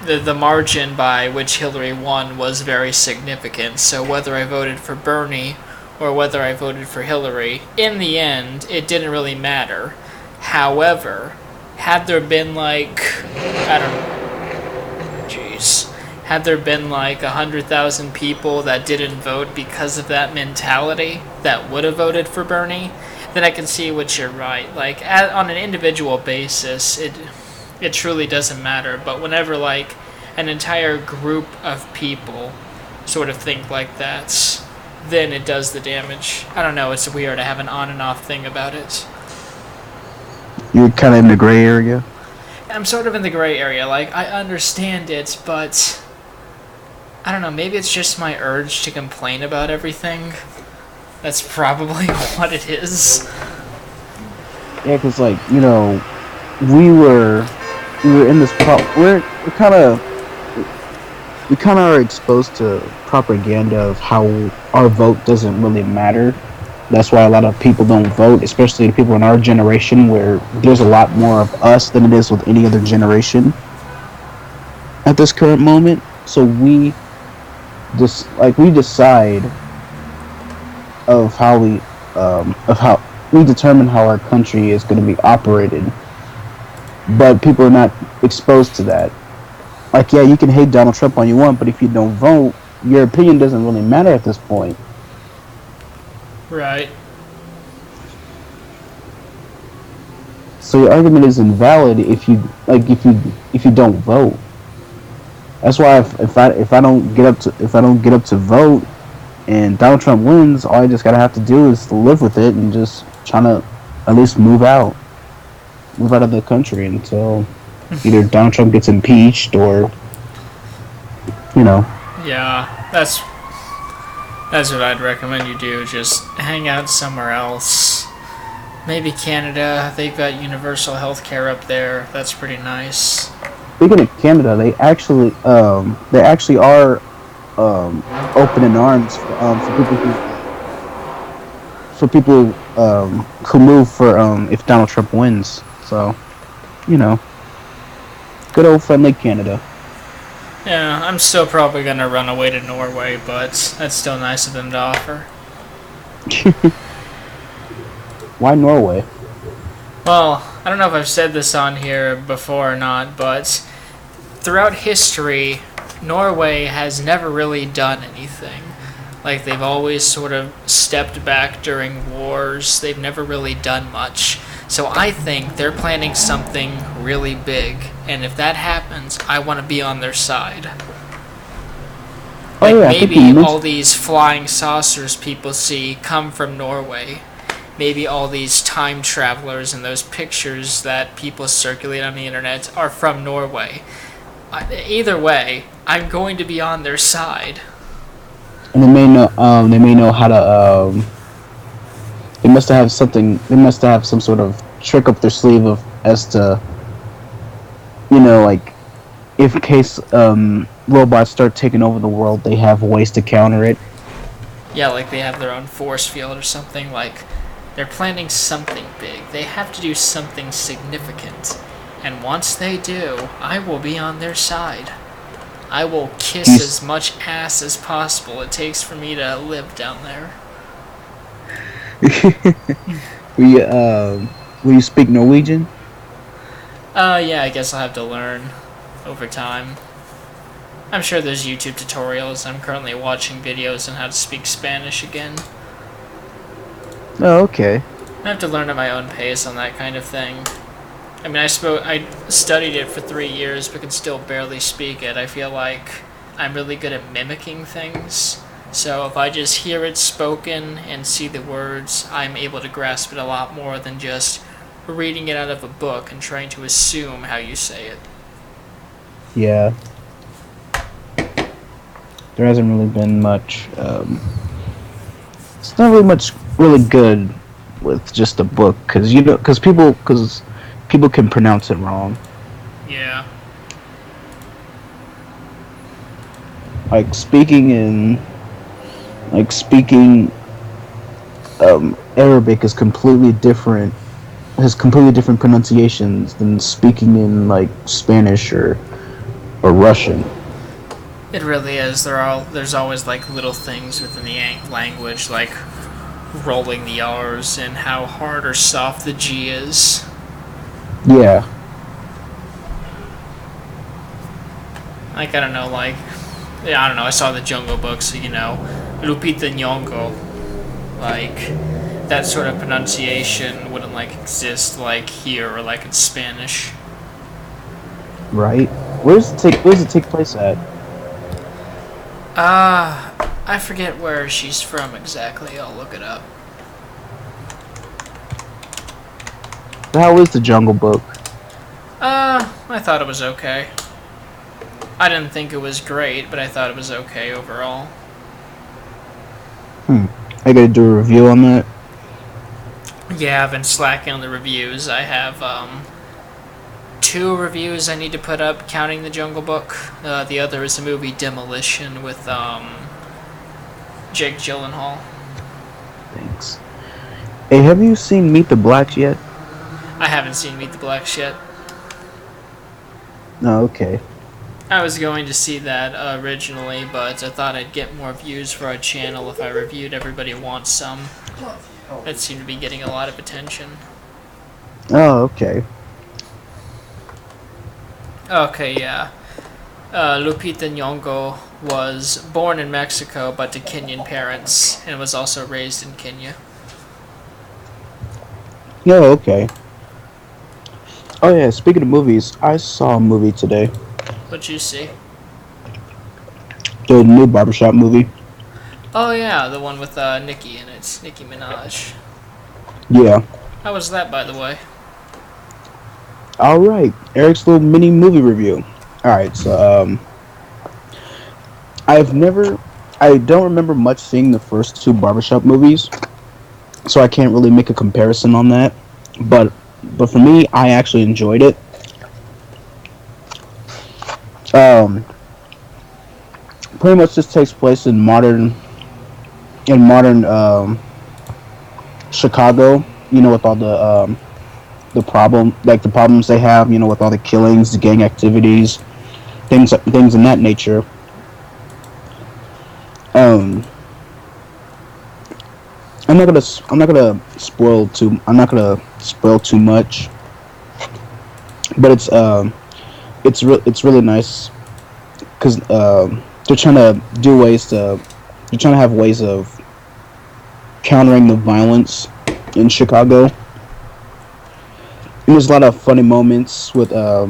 the margin by which Hillary won was very significant. So whether I voted for Bernie or whether I voted for Hillary, in the end, it didn't really matter. However, had there been like, had there been like 100,000 people that didn't vote because of that mentality that would have voted for Bernie, then I can see what you're right. Like, on an individual basis, it truly doesn't matter. But whenever like an entire group of people sort of think like that, then it does the damage. I don't know, it's weird. I have an on and off thing about it. You're kind of in the gray area? I'm sort of in the gray area. Like, I understand it, but I don't know, maybe it's just my urge to complain about everything. That's probably what it is. Yeah, because, like, you know, we were in this we kind of are exposed to propaganda of how our vote doesn't really matter. That's why a lot of people don't vote, especially the people in our generation, where there's a lot more of us than it is with any other generation at this current moment. So we decide of how we determine how our country is going to be operated, but people are not exposed to that. Like, yeah, you can hate Donald Trump all you want, but if you don't vote, your opinion doesn't really matter at this point. Right. So your argument is invalid if you don't vote. That's why if I don't get up to vote and Donald Trump wins, all I just gotta have to do is live with it and just trying to at least move out. move out of the country until either Donald Trump gets impeached or, you know. Yeah, that's what I'd recommend you do. Just hang out somewhere else. Maybe Canada. They've got universal health care up there. That's pretty nice. Speaking of Canada, they actually are open in arms for people who move for if Donald Trump wins. So, you know, good old friendly Canada. Yeah, I'm still probably gonna run away to Norway, but that's still nice of them to offer. Why Norway? Well, I don't know if I've said this on here before or not, but throughout history, Norway has never really done anything. Like, they've always sort of stepped back during wars. They've never really done much. So I think they're planning something really big. And if that happens, I want to be on their side. Like, maybe all these flying saucers people see come from Norway. Maybe all these time travelers and those pictures that people circulate on the internet are from Norway. Either way, I'm going to be on their side. And they may know how to. They must have something. They must have some sort of trick up their sleeve as to, you know, like, if in case robots start taking over the world, they have ways to counter it. Yeah, like they have their own force field or something. Like, they're planning something big. They have to do something significant. And once they do, I will be on their side. I will kiss as much ass as possible it takes for me to live down there. Will you speak Norwegian? Yeah, I guess I'll have to learn over time. I'm sure there's YouTube tutorials. I'm currently watching videos on how to speak Spanish again. Oh, okay. I have to learn at my own pace on that kind of thing. I mean, I studied it for 3 years, but can still barely speak it. I feel like I'm really good at mimicking things. So if I just hear it spoken and see the words, I'm able to grasp it a lot more than just reading it out of a book and trying to assume how you say it. Yeah. There hasn't really been much. It's not really much really good with just a book, because people can pronounce it wrong. Yeah. Like speaking Arabic is completely different. Has completely different pronunciations than speaking in like Spanish or Russian. It really is. There's always like little things within the language, like rolling the R's and how hard or soft the G is. Yeah. Like, I don't know, I saw the Jungle Book, so, Lupita Nyong'o, like, that sort of pronunciation wouldn't, like, exist, like, here or, like, in Spanish. Right. Where does it take place at? I forget where she's from exactly. I'll look it up. How is the Jungle Book? I thought it was okay. I didn't think it was great, but I thought it was okay overall. I gotta do a review on that. Yeah, I've been slacking on the reviews. I have, 2 reviews I need to put up, counting the Jungle Book. The other is the movie Demolition with, Jake Gyllenhaal. Thanks. Hey, have you seen Meet the Blacks yet? I haven't seen Meet the Blacks yet. No, okay. I was going to see that originally, but I thought I'd get more views for our channel if I reviewed Everybody Wants Some. That seemed to be getting a lot of attention. Oh, okay. Okay, yeah. Lupita Nyong'o was born in Mexico, but to Kenyan parents, and was also raised in Kenya. Oh, okay. Oh yeah, speaking of movies, I saw a movie today. What'd you see? The new Barbershop movie. Oh yeah, the one with Nicki in it. Nicki Minaj. Yeah. How was that, by the way? All right, Eric's little mini movie review. All right, so I've never, I don't remember much seeing the first two barbershop movies, so I can't really make a comparison on that. But for me, I actually enjoyed it. Um, Pretty much just takes place in modern Chicago. You know, with all the problems they have. You know, with all the killings, the gang activities, things in that nature. Um, I'm not gonna spoil too much, but it's really nice because they're trying to they're trying to have ways of countering the violence in Chicago. And there's a lot of funny moments with JB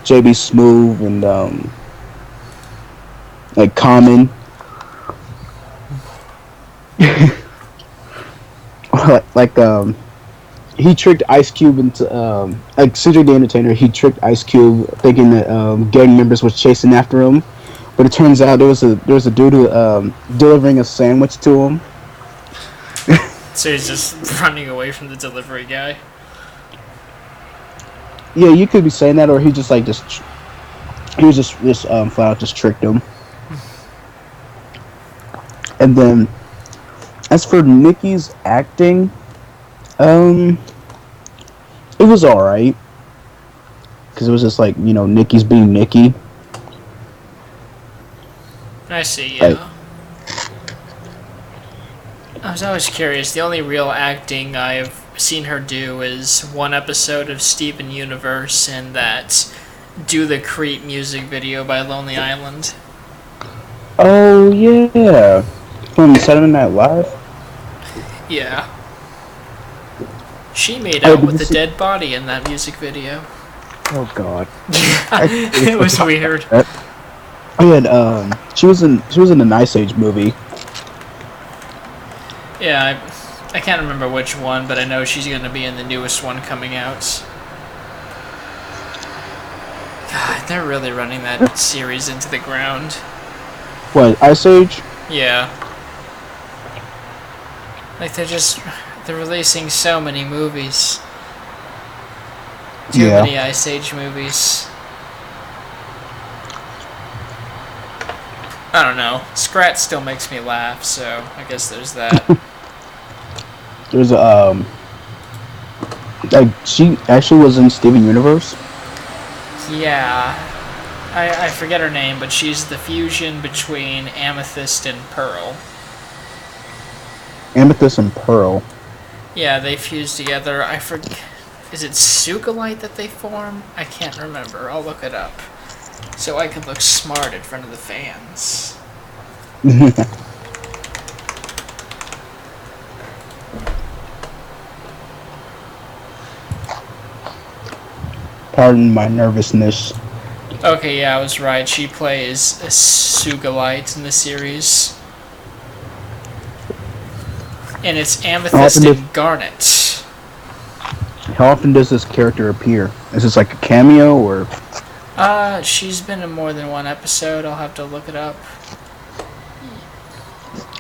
Smoove and like Common. like he tricked Ice Cube into like Cedric the Entertainer. He tricked Ice Cube thinking that gang members was chasing after him, but it turns out there was a dude who delivering a sandwich to him. So he's just running away from the delivery guy. Yeah, you could be saying that, or he was just flat out just tricked him. And then, as for Nikki's acting, it was alright. Because it was just like, you know, Nikki's being Nikki. I see, yeah. I was always curious. The only real acting I've seen her do is one episode of Steven Universe and that Do the Creep music video by Lonely Island. Oh, yeah. From Saturday Night Live? Yeah. She made out with a dead body in that music video. Oh, God. It was weird. Oh, yeah, she was in the Nice Age movie. Yeah, I can't remember which one, but I know she's going to be in the newest one coming out. God, they're really running that series into the ground. What, Ice Age? Yeah. Like, they're releasing so many movies. Too many Ice Age movies. I don't know. Scrat still makes me laugh, so I guess there's that. There's like she actually was in Steven Universe. Yeah. I forget her name, but she's the fusion between Amethyst and Pearl. Amethyst and Pearl. Yeah, they fuse together. I forget. Is it Sugalite that they form? I can't remember. I'll look it up. So I can look smart in front of the fans. Pardon my nervousness. Okay, yeah, I was right. She plays a Sugalite in the series. And it's Amethyst and Garnet. How often does this character appear? Is this like a cameo or? She's been in more than one episode. I'll have to look it up.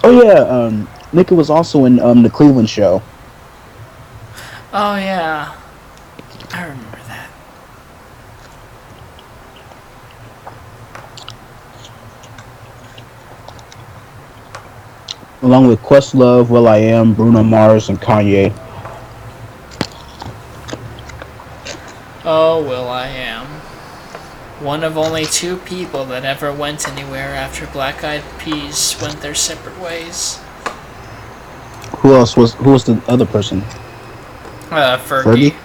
Oh yeah, Nika was also in the Cleveland Show. Oh yeah, I remember that. Along with Questlove, will.i.am, Bruno Mars, and Kanye. Oh, will.i.am. One of only two people that ever went anywhere after Black Eyed Peas went their separate ways. Who was the other person? Fergie.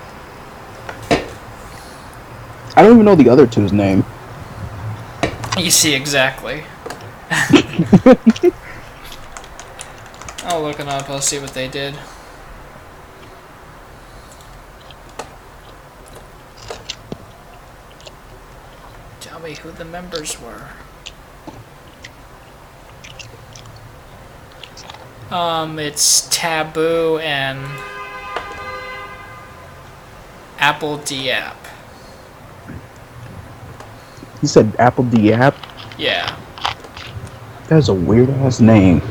I don't even know the other two's name. You see, exactly. I'll look it up, I'll see what they did. Tell me who the members were. It's Taboo and Apple Diap. You said Apple Diap? Yeah. That's a weird ass name.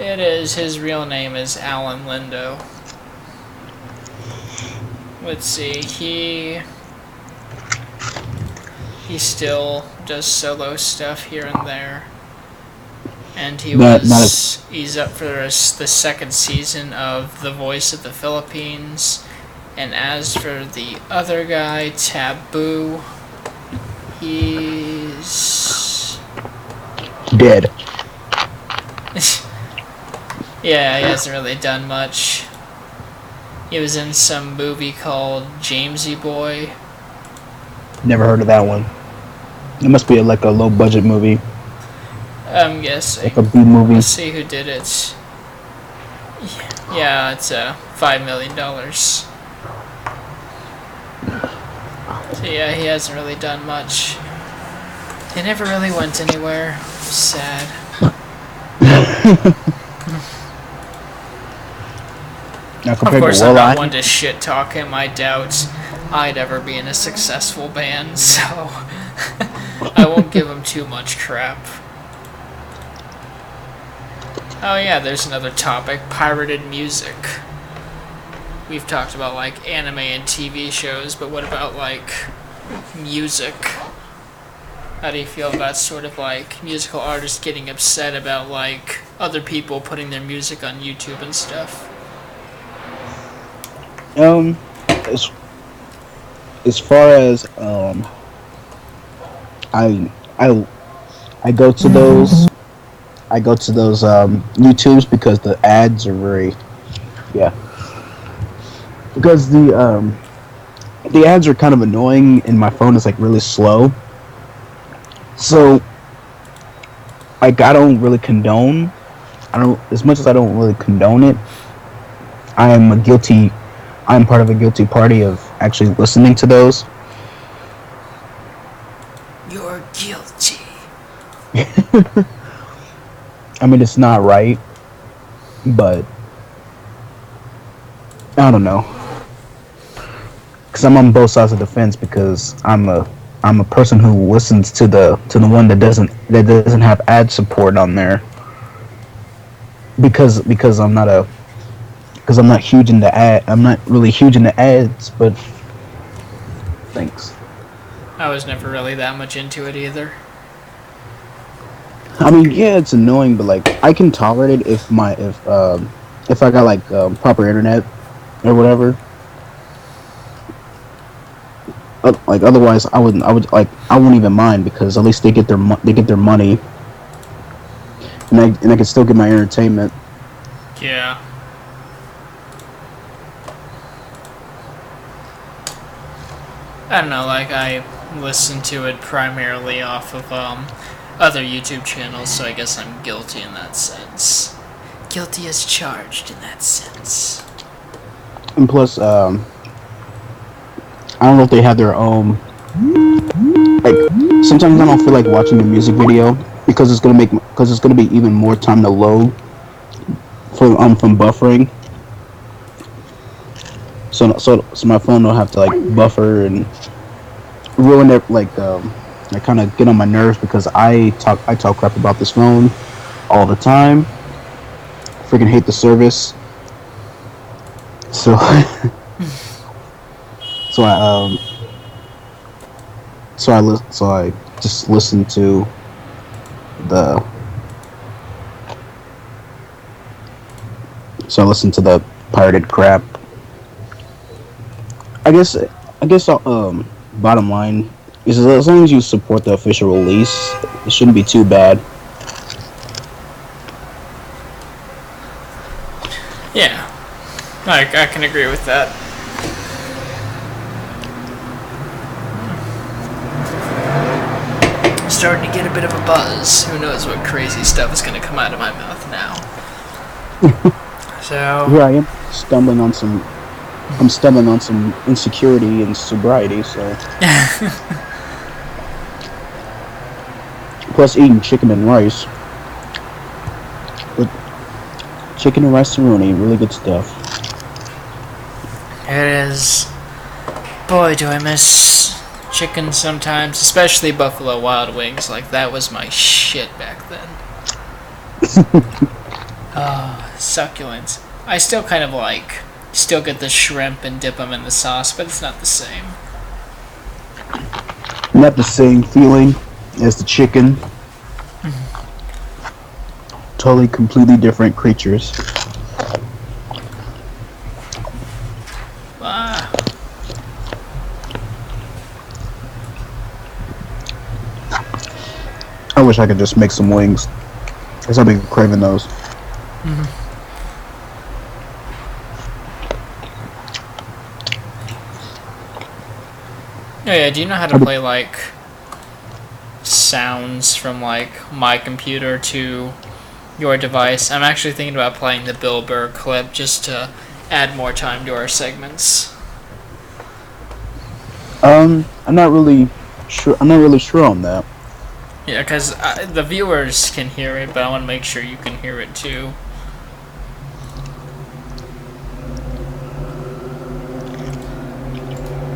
It is. His real name is Alan Lindo. Let's see. He still does solo stuff here and there. And he's up for the second season of The Voice of the Philippines. And as for the other guy, Taboo, he's dead. Yeah, he hasn't really done much. He was in some movie called Jamesy Boy. Never heard of that one. It must be like a low budget movie. I'm guessing. Like a B movie. Let's see who did it. Yeah, it's $5 million. So yeah, he hasn't really done much. He never really went anywhere. Sad. Of course, I'm not one to shit talk him. I doubt I'd ever be in a successful band, so I won't give him too much crap. Oh yeah, there's another topic, pirated music. We've talked about like anime and TV shows, but what about like music? How do you feel about sort of like musical artists getting upset about like other people putting their music on YouTube and stuff? As far as I go to those YouTubes because the ads are because the ads are kind of annoying and my phone is like really slow, so like I don't really condone, as much as I don't really condone it, I'm part of a guilty party of actually listening to those. You're guilty. I mean, it's not right, but I don't know. Because I'm on both sides of the fence, because I'm a person who listens to the one that doesn't have ad support on there. Because I'm not huge into I'm not really huge into ads, but thanks. I was never really that much into it either. I mean, yeah, it's annoying, but like I can tolerate it if I got like proper internet or whatever. Like otherwise, I wouldn't even mind, because at least they get their money, and I can still get my entertainment. Yeah. I don't know, like I listen to it primarily off of other YouTube channels, so I guess I'm guilty in that sense. Guilty as charged in that sense. And plus, I don't know if they have their own. Like sometimes I don't feel like watching a music video because it's gonna be even more time to load from buffering. So my phone don't have to like buffer and ruin it. Like I kind of get on my nerves because I talk crap about this phone all the time. Freaking hate the service. So I just listen to the pirated crap. I guess bottom line is, as long as you support the official release, it shouldn't be too bad. Yeah, I can agree with that. Starting to get a bit of a buzz. Who knows what crazy stuff is going to come out of my mouth now. So here I am, stumbling on some insecurity and sobriety, so. Plus eating chicken and rice. But chicken and rice-a-roni, really good stuff. It is. Boy, do I miss chicken sometimes, especially Buffalo Wild Wings. Like, that was my shit back then. Oh, succulent. I still kind of still get the shrimp and dip them in the sauce, but it's not the same. Not the same feeling as the chicken. Totally, completely different creatures. Ah. I wish I could just make some wings. Because I've been craving those. Oh yeah, do you know how to play, like, sounds from, like, my computer to your device? I'm actually thinking about playing the Bill Burr clip just to add more time to our segments. I'm not really sure on that. Yeah, because the viewers can hear it, but I want to make sure you can hear it too.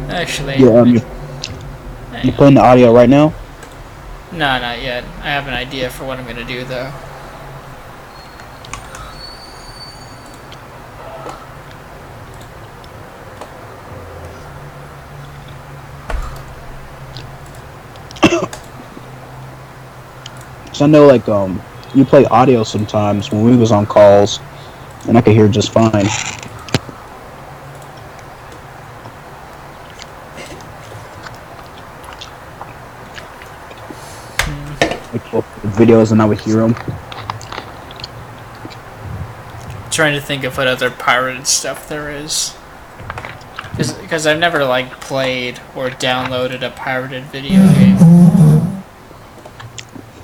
Actually, Yeah, you playing the audio right now? no, not yet. I have an idea for what I'm gonna do though. So I know, like, you play audio sometimes when we was on calls, and I could hear just fine. Like, videos, and I would hear them. Trying to think of what other pirated stuff there is. Because I've never, like, played or downloaded a pirated video game.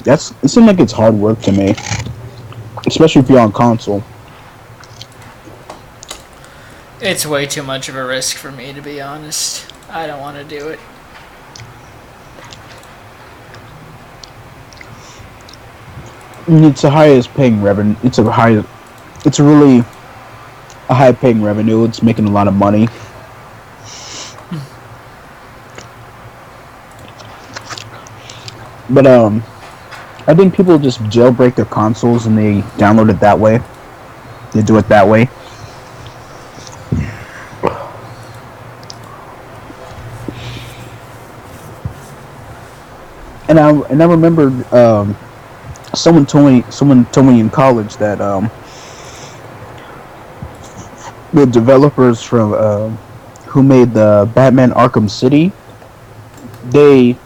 It seems like it's hard work to me, especially if you're on console. It's way too much of a risk for me, to be honest. I don't want to do it. It's the highest paying revenue. It's really a high paying revenue. It's making a lot of money. But I think people just jailbreak their consoles and they download it that way. They do it that way. And I remember someone told me in college that the developers from who made the Batman Arkham City, they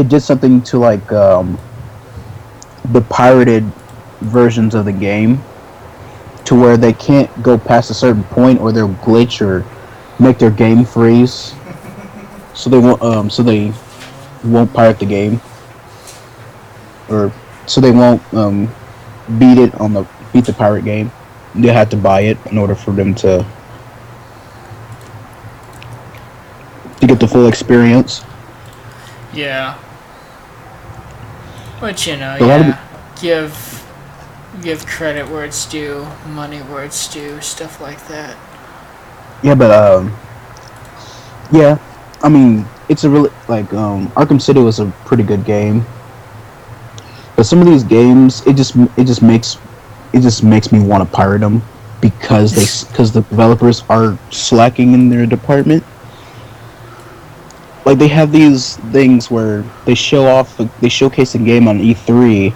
did something to, like, the pirated versions of the game, to where they can't go past a certain point or they'll glitch or make their game freeze. So they won't pirate the game, or so they won't beat the pirate game. They have to buy it in order for them to get the full experience. Yeah. But, you know, give credit where it's due, money where it's due, stuff like that. Yeah, but yeah, I mean, it's a really, like, Arkham City was a pretty good game, but some of these games, it just makes me want to pirate them because the developers are slacking in their department. Like, they have these things where they showcase a game on E3,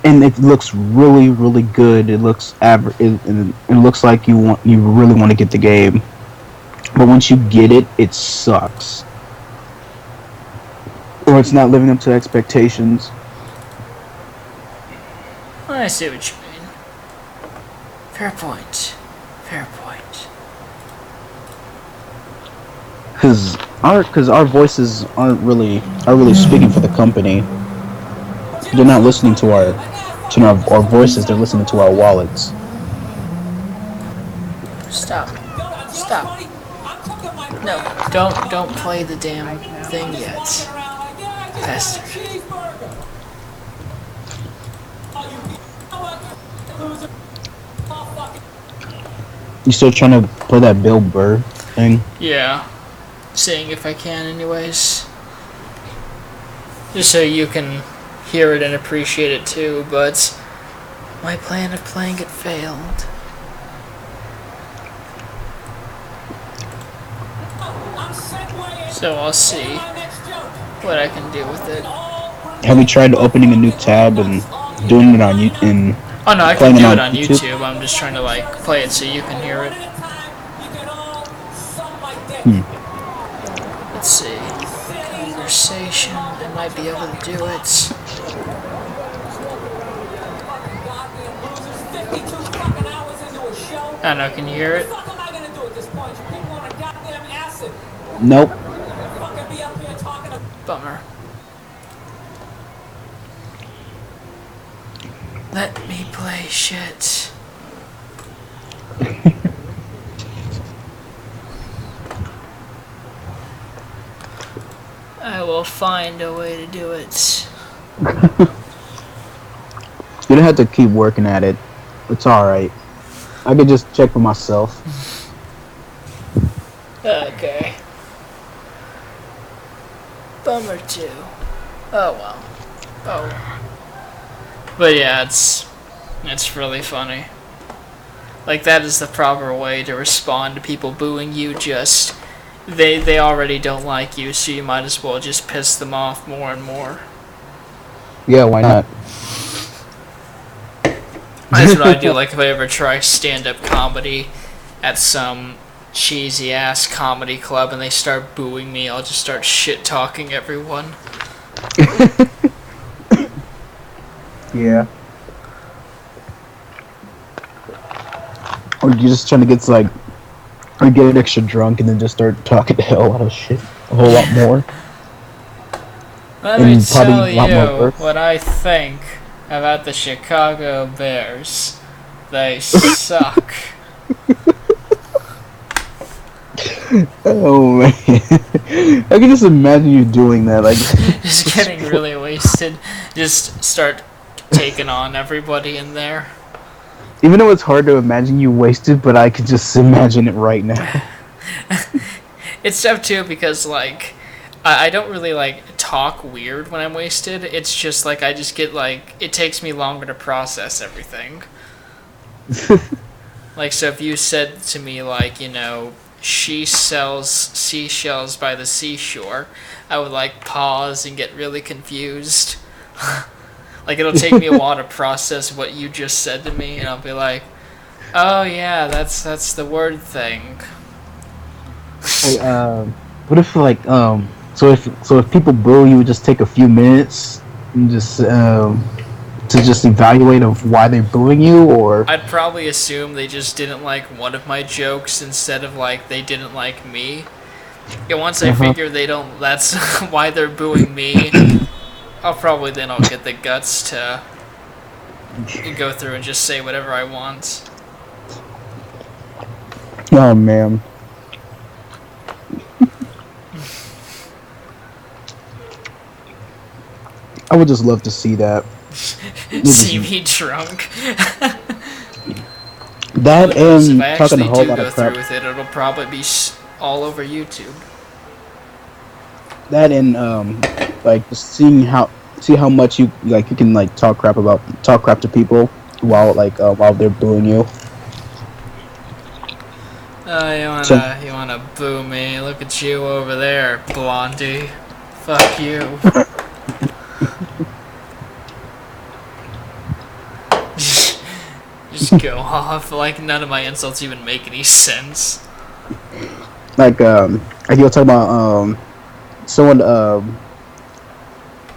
and it looks really, really good. It looks it looks like you really want to get the game, but once you get it, it sucks, or it's not living up to expectations. I see what you mean. Fair point. Fair point. Because our voices are really speaking for the company. They're not listening to our voices. They're listening to our wallets. Stop. No, don't play the damn thing yet. Bastard. You still trying to play that Bill Burr thing? Yeah. Seeing if I can, anyways. Just so you can hear it and appreciate it too, but my plan of playing it failed. So I'll see what I can do with it. Have you tried opening a new tab and doing it on YouTube? Oh no, I can do it on YouTube. I'm just trying to like play it so you can hear it. Let's see. Conversation. I might be able to do it. I don't know, can you hear it? Nope. Bummer. Let me play shit. I will find a way to do it. You don't have to keep working at it. It's alright. I could just check for myself. Okay. Bummer too. Oh well. Oh. But yeah, it's really funny. Like, that is the proper way to respond to people booing you. Just they already don't like you, so you might as well just piss them off more and more. Yeah, why not? That's what I do. Like, if I ever try stand-up comedy at some cheesy ass comedy club and they start booing me, I'll just start shit talking everyone. Yeah. Or you just trying to get or get extra drunk and then just start talking the hell out of shit a whole lot more. Let me tell you what I think about the Chicago Bears. They suck. Oh man, I can just imagine you doing that, like just getting really wasted. Just start taking on everybody in there. Even though it's hard to imagine you wasted, but I could just imagine it right now. It's tough too because like I don't really like talk weird when I'm wasted. It's just like I just get like it takes me longer to process everything. Like, so if you said to me like, you know, she sells seashells by the seashore, I would like pause and get really confused. Like, it'll take me a while to process what you just said to me, and I'll be like, oh yeah, that's the word thing. Hey, what if like so if people boo you, would just take a few minutes and just to just evaluate of why they're booing you, or I'd probably assume they just didn't like one of my jokes instead of like they didn't like me. Yeah, once I figure they don't, that's why they're booing me, I'll get the guts to go through and just say whatever I want. oh man. I would just love to see that. See me drunk. That and if I talking a actually whole do lot go of crap. through with it, it'll probably be all over YouTube. That and like just see how much you can like talk crap to people while they're booing you. You wanna boo me? Look at you over there, Blondie. Fuck you. Just go off. Like, none of my insults even make any sense. Like you'll talk about someone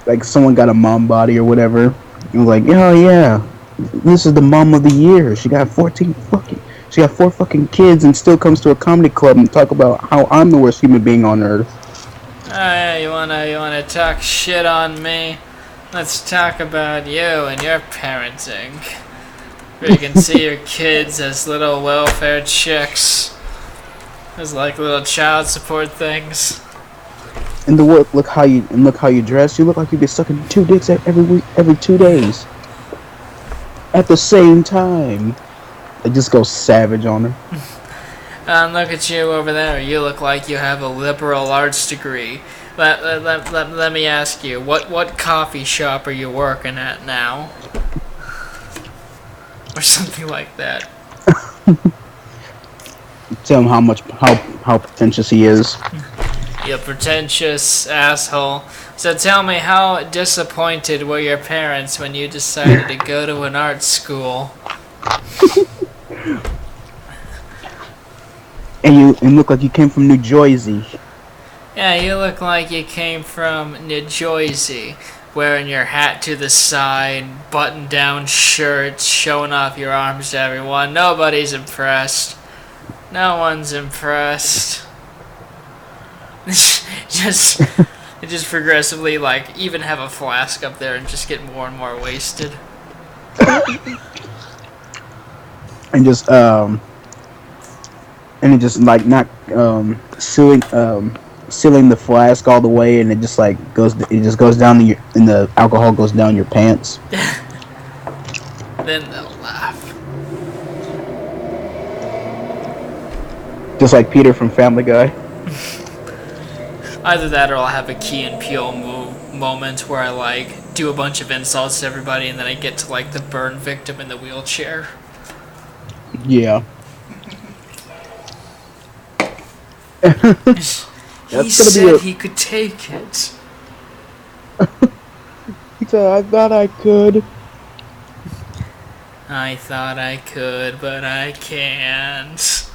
like someone got a mom body or whatever. You're like, oh yeah, this is the mom of the year. She got 4 fucking kids and still comes to a comedy club and talk about how I'm the worst human being on earth. Oh yeah, you wanna talk shit on me? Let's talk about you and your parenting. Where you can see your kids as little welfare chicks. As like little child support things. And look how you dress. You look like you get sucking 2 dicks every 2 days. At the same time. They just go savage on her. And look at you over there. You look like you have a liberal arts degree. Let me ask you, what coffee shop are you working at now? Or something like that. Tell him how pretentious he is. You pretentious asshole. So tell me, how disappointed were your parents when you decided to go to an art school? And you look like you came from New Jersey. Yeah, you look like you came from New Jersey, wearing your hat to the side, button-down shirts, showing off your arms to everyone. Nobody's impressed. No one's impressed. just progressively, like, even have a flask up there and just get more and more wasted. And just like not sealing the flask all the way, and it just goes down and the alcohol goes down your pants. Then they'll laugh. Just like Peter from Family Guy. Either that, or I'll have a Key and Peele moment where I like do a bunch of insults to everybody, and then I get to like the burn victim in the wheelchair. Yeah. He said he could take it. He said, "I thought I could." I thought I could, but I can't.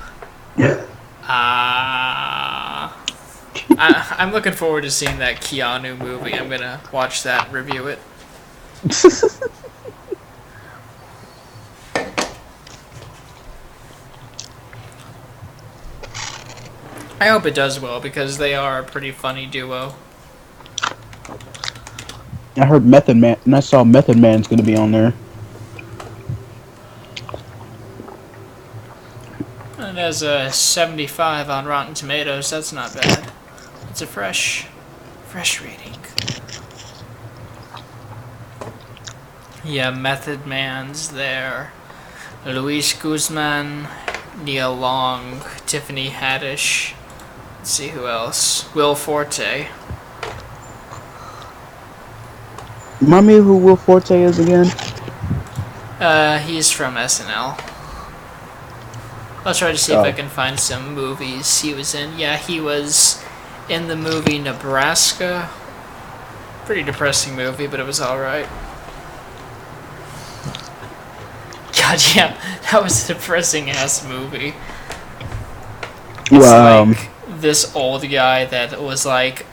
I'm looking forward to seeing that Keanu movie. I'm gonna watch that and review it. I hope it does well, because they are a pretty funny duo. I heard Method Man, and I saw Method Man's gonna be on there. It has a 75 on Rotten Tomatoes. That's not bad. It's a fresh rating. Yeah, Method Man's there. Luis Guzman, Neil Long, Tiffany Haddish. Let's see who else. Will Forte. Remind me who Will Forte is again? He's from SNL. I'll try to see if I can find some movies he was in. Yeah, he was in the movie Nebraska. Pretty depressing movie, but it was alright. God, yeah, that was a depressing ass movie. It's like this old guy that was like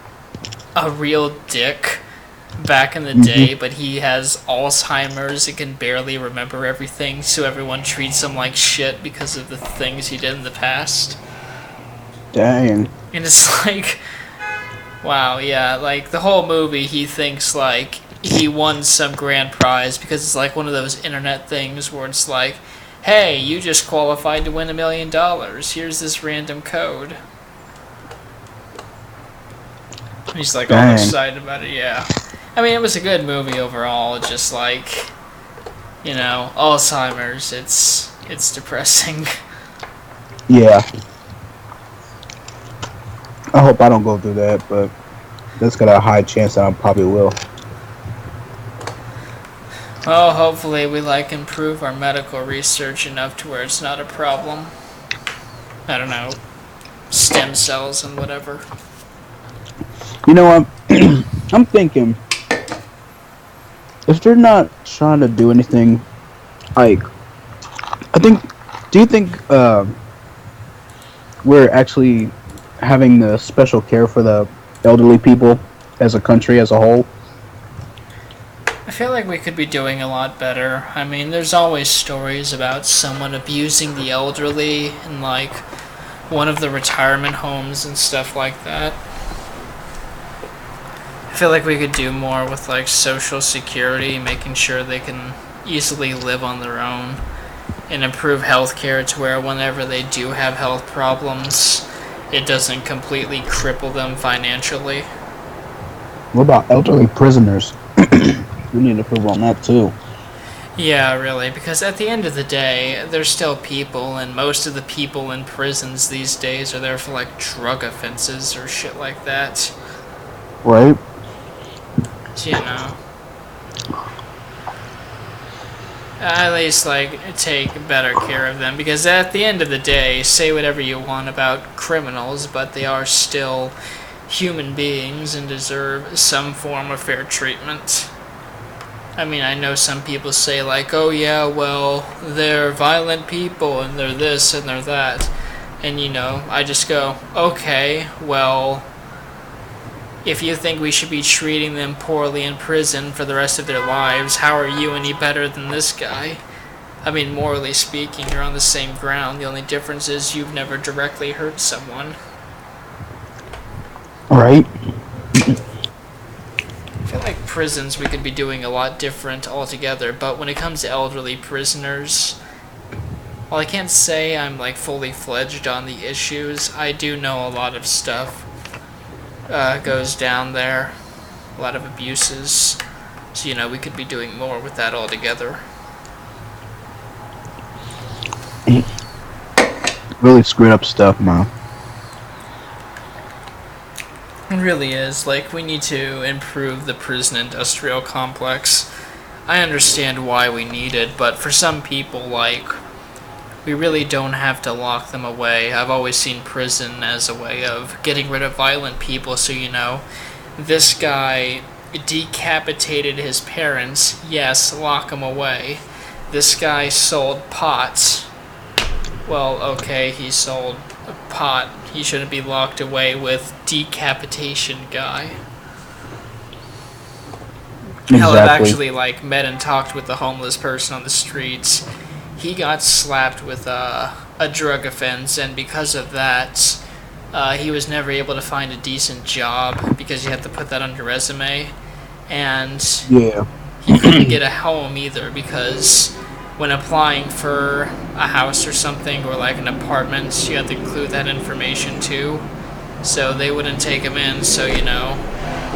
a real dick back in the day, but he has Alzheimer's and can barely remember everything, so everyone treats him like shit because of the things he did in the past. Dang. And it's like, wow, yeah, like the whole movie he thinks like he won some grand prize, because it's like one of those internet things where it's like, hey, you just qualified to win $1 million. Here's this random code. He's like all excited about it, yeah. I mean, it was a good movie overall, just like, you know, Alzheimer's, it's depressing. Yeah. I hope I don't go through that, but that's got a high chance that I probably will. Well, hopefully we like improve our medical research enough to where it's not a problem. I don't know, stem cells and whatever. You know what? I'm thinking, if they're not trying to do anything, like, do you think we're actually having the special care for the elderly people as a country as a whole? I feel like we could be doing a lot better. I mean, there's always stories about someone abusing the elderly in, like, one of the retirement homes and stuff like that. I feel like we could do more with, like, Social Security, making sure they can easily live on their own, and improve healthcare to where whenever they do have health problems, it doesn't completely cripple them financially. What about elderly prisoners? We need to improve on that too. Yeah, really, because at the end of the day, there's still people, and most of the people in prisons these days are there for like drug offenses or shit like that. Right? So, at least like take better care of them, because at the end of the day, say whatever you want about criminals, but they are still human beings and deserve some form of fair treatment. I mean, I know some people say like, oh yeah, well, they're violent people and they're this and they're that, and I just go, okay, well, if you think we should be treating them poorly in prison for the rest of their lives, how are you any better than this guy? I mean, morally speaking, you're on the same ground. The only difference is you've never directly hurt someone. Right? I feel like prisons we could be doing a lot different altogether, but when it comes to elderly prisoners, while I can't say I'm like fully fledged on the issues, I do know a lot of stuff goes down there, a lot of abuses, so we could be doing more with that altogether. Really screwed up stuff, man. It really is. Like, we need to improve the prison industrial complex. I understand why we need it, but for some people, like, we really don't have to lock them away. I've always seen prison as a way of getting rid of violent people, so this guy decapitated his parents, yes, lock him away. This guy sold pot. Well, okay, he sold pot. He shouldn't be locked away with decapitation guy. Exactly. Hell, I've actually met and talked with the homeless person on the streets. He got slapped with a drug offense, and because of that, he was never able to find a decent job because you have to put that on your resume. And yeah, he couldn't get a home either because when applying for a house or something or like an apartment, you have to include that information too. So they wouldn't take him in. So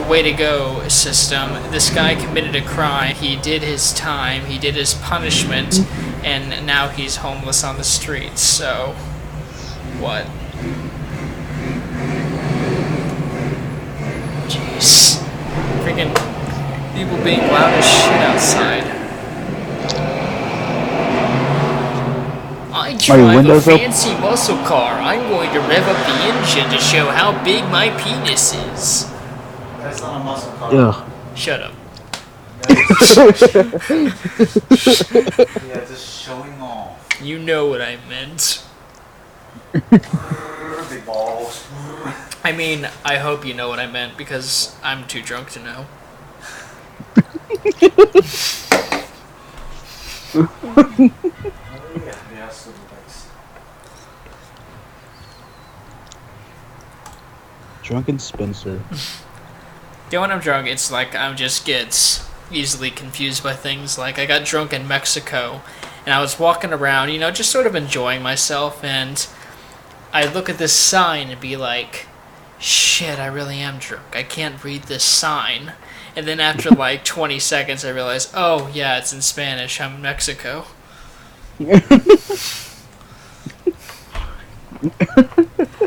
way to go, system. This guy committed a crime. He did his time. He did his punishment, and now he's homeless on the streets. So what? Jeez, freaking people being loud as shit outside. I drive a fancy muscle car. I'm going to rev up the engine to show how big my penis is. That's not a muscle car. Ugh. Shut up. Yeah, just showing off. You know what I meant. Big balls. I mean, I hope you know what I meant because I'm too drunk to know. Yeah, super nice. Drunken Spencer. When I'm drunk, it's like I just get easily confused by things. Like, I got drunk in Mexico, and I was walking around, just sort of enjoying myself, and I look at this sign and be like, shit, I really am drunk. I can't read this sign. And then after like 20 seconds, I realize, oh, yeah, it's in Spanish. I'm in Mexico.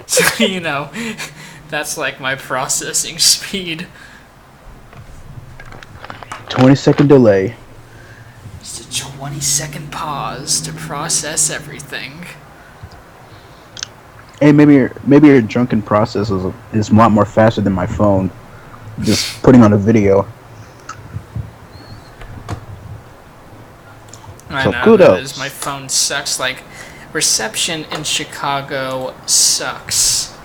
So, that's like my processing speed. 20-second delay. Just a 20-second pause to process everything. Hey, maybe your drunken process is a lot more faster than my phone. Just putting on a video. I So know, kudos. my phone sucks. Like, reception in Chicago sucks.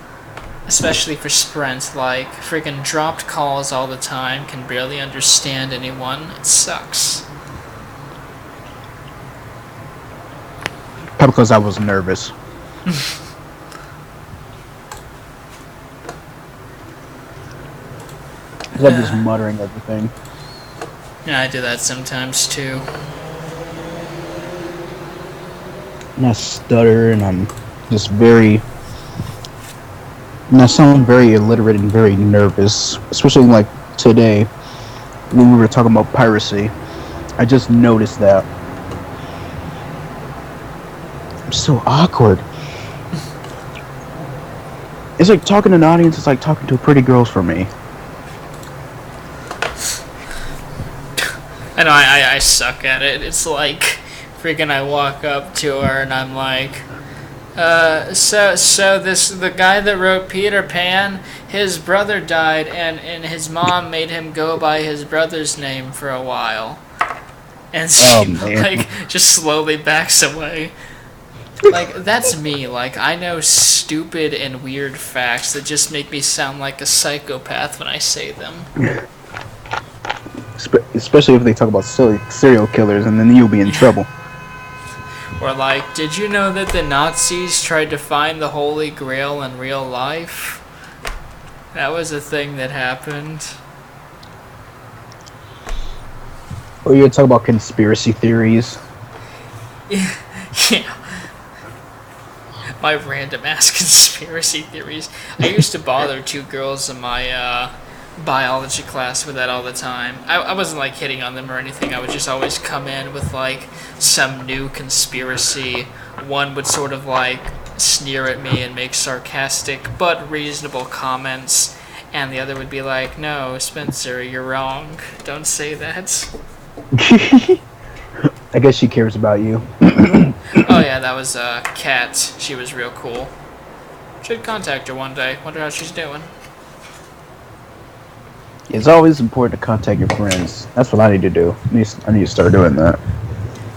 Especially for Sprint. Like, freaking dropped calls all the time, can barely understand anyone. It sucks. Probably because I was nervous. Because I'm just muttering everything. Yeah, I do that sometimes too. And I stutter, and I'm just very... And I sound very illiterate and very nervous. Especially like today, when we were talking about piracy. I just noticed that. I'm so awkward. It's like talking to an audience. It's like talking to pretty girls for me. I know I suck at it. It's like freaking I walk up to her and I'm like, the guy that wrote Peter Pan, his brother died and his mom made him go by his brother's name for a while. And she like just slowly backs away. Like, that's me. Like, I know stupid and weird facts that just make me sound like a psychopath when I say them. Especially if they talk about serial killers, and then you'll be in trouble. Or like, did you know that the Nazis tried to find the Holy Grail in real life? That was a thing that happened. Or you talk about conspiracy theories. Yeah. My random ass conspiracy theories. I used to bother two girls in my biology class with that all the time. I wasn't like hitting on them or anything. I would just always come in with like some new conspiracy. One would sort of like sneer at me and make sarcastic but reasonable comments, and the other would be like, "No, Spencer, you're wrong. Don't say that." I guess she cares about you. Oh yeah, that was Kat. She was real cool. Should contact her one day. Wonder how she's doing. It's always important to contact your friends. That's what I need to do. I need to start doing that.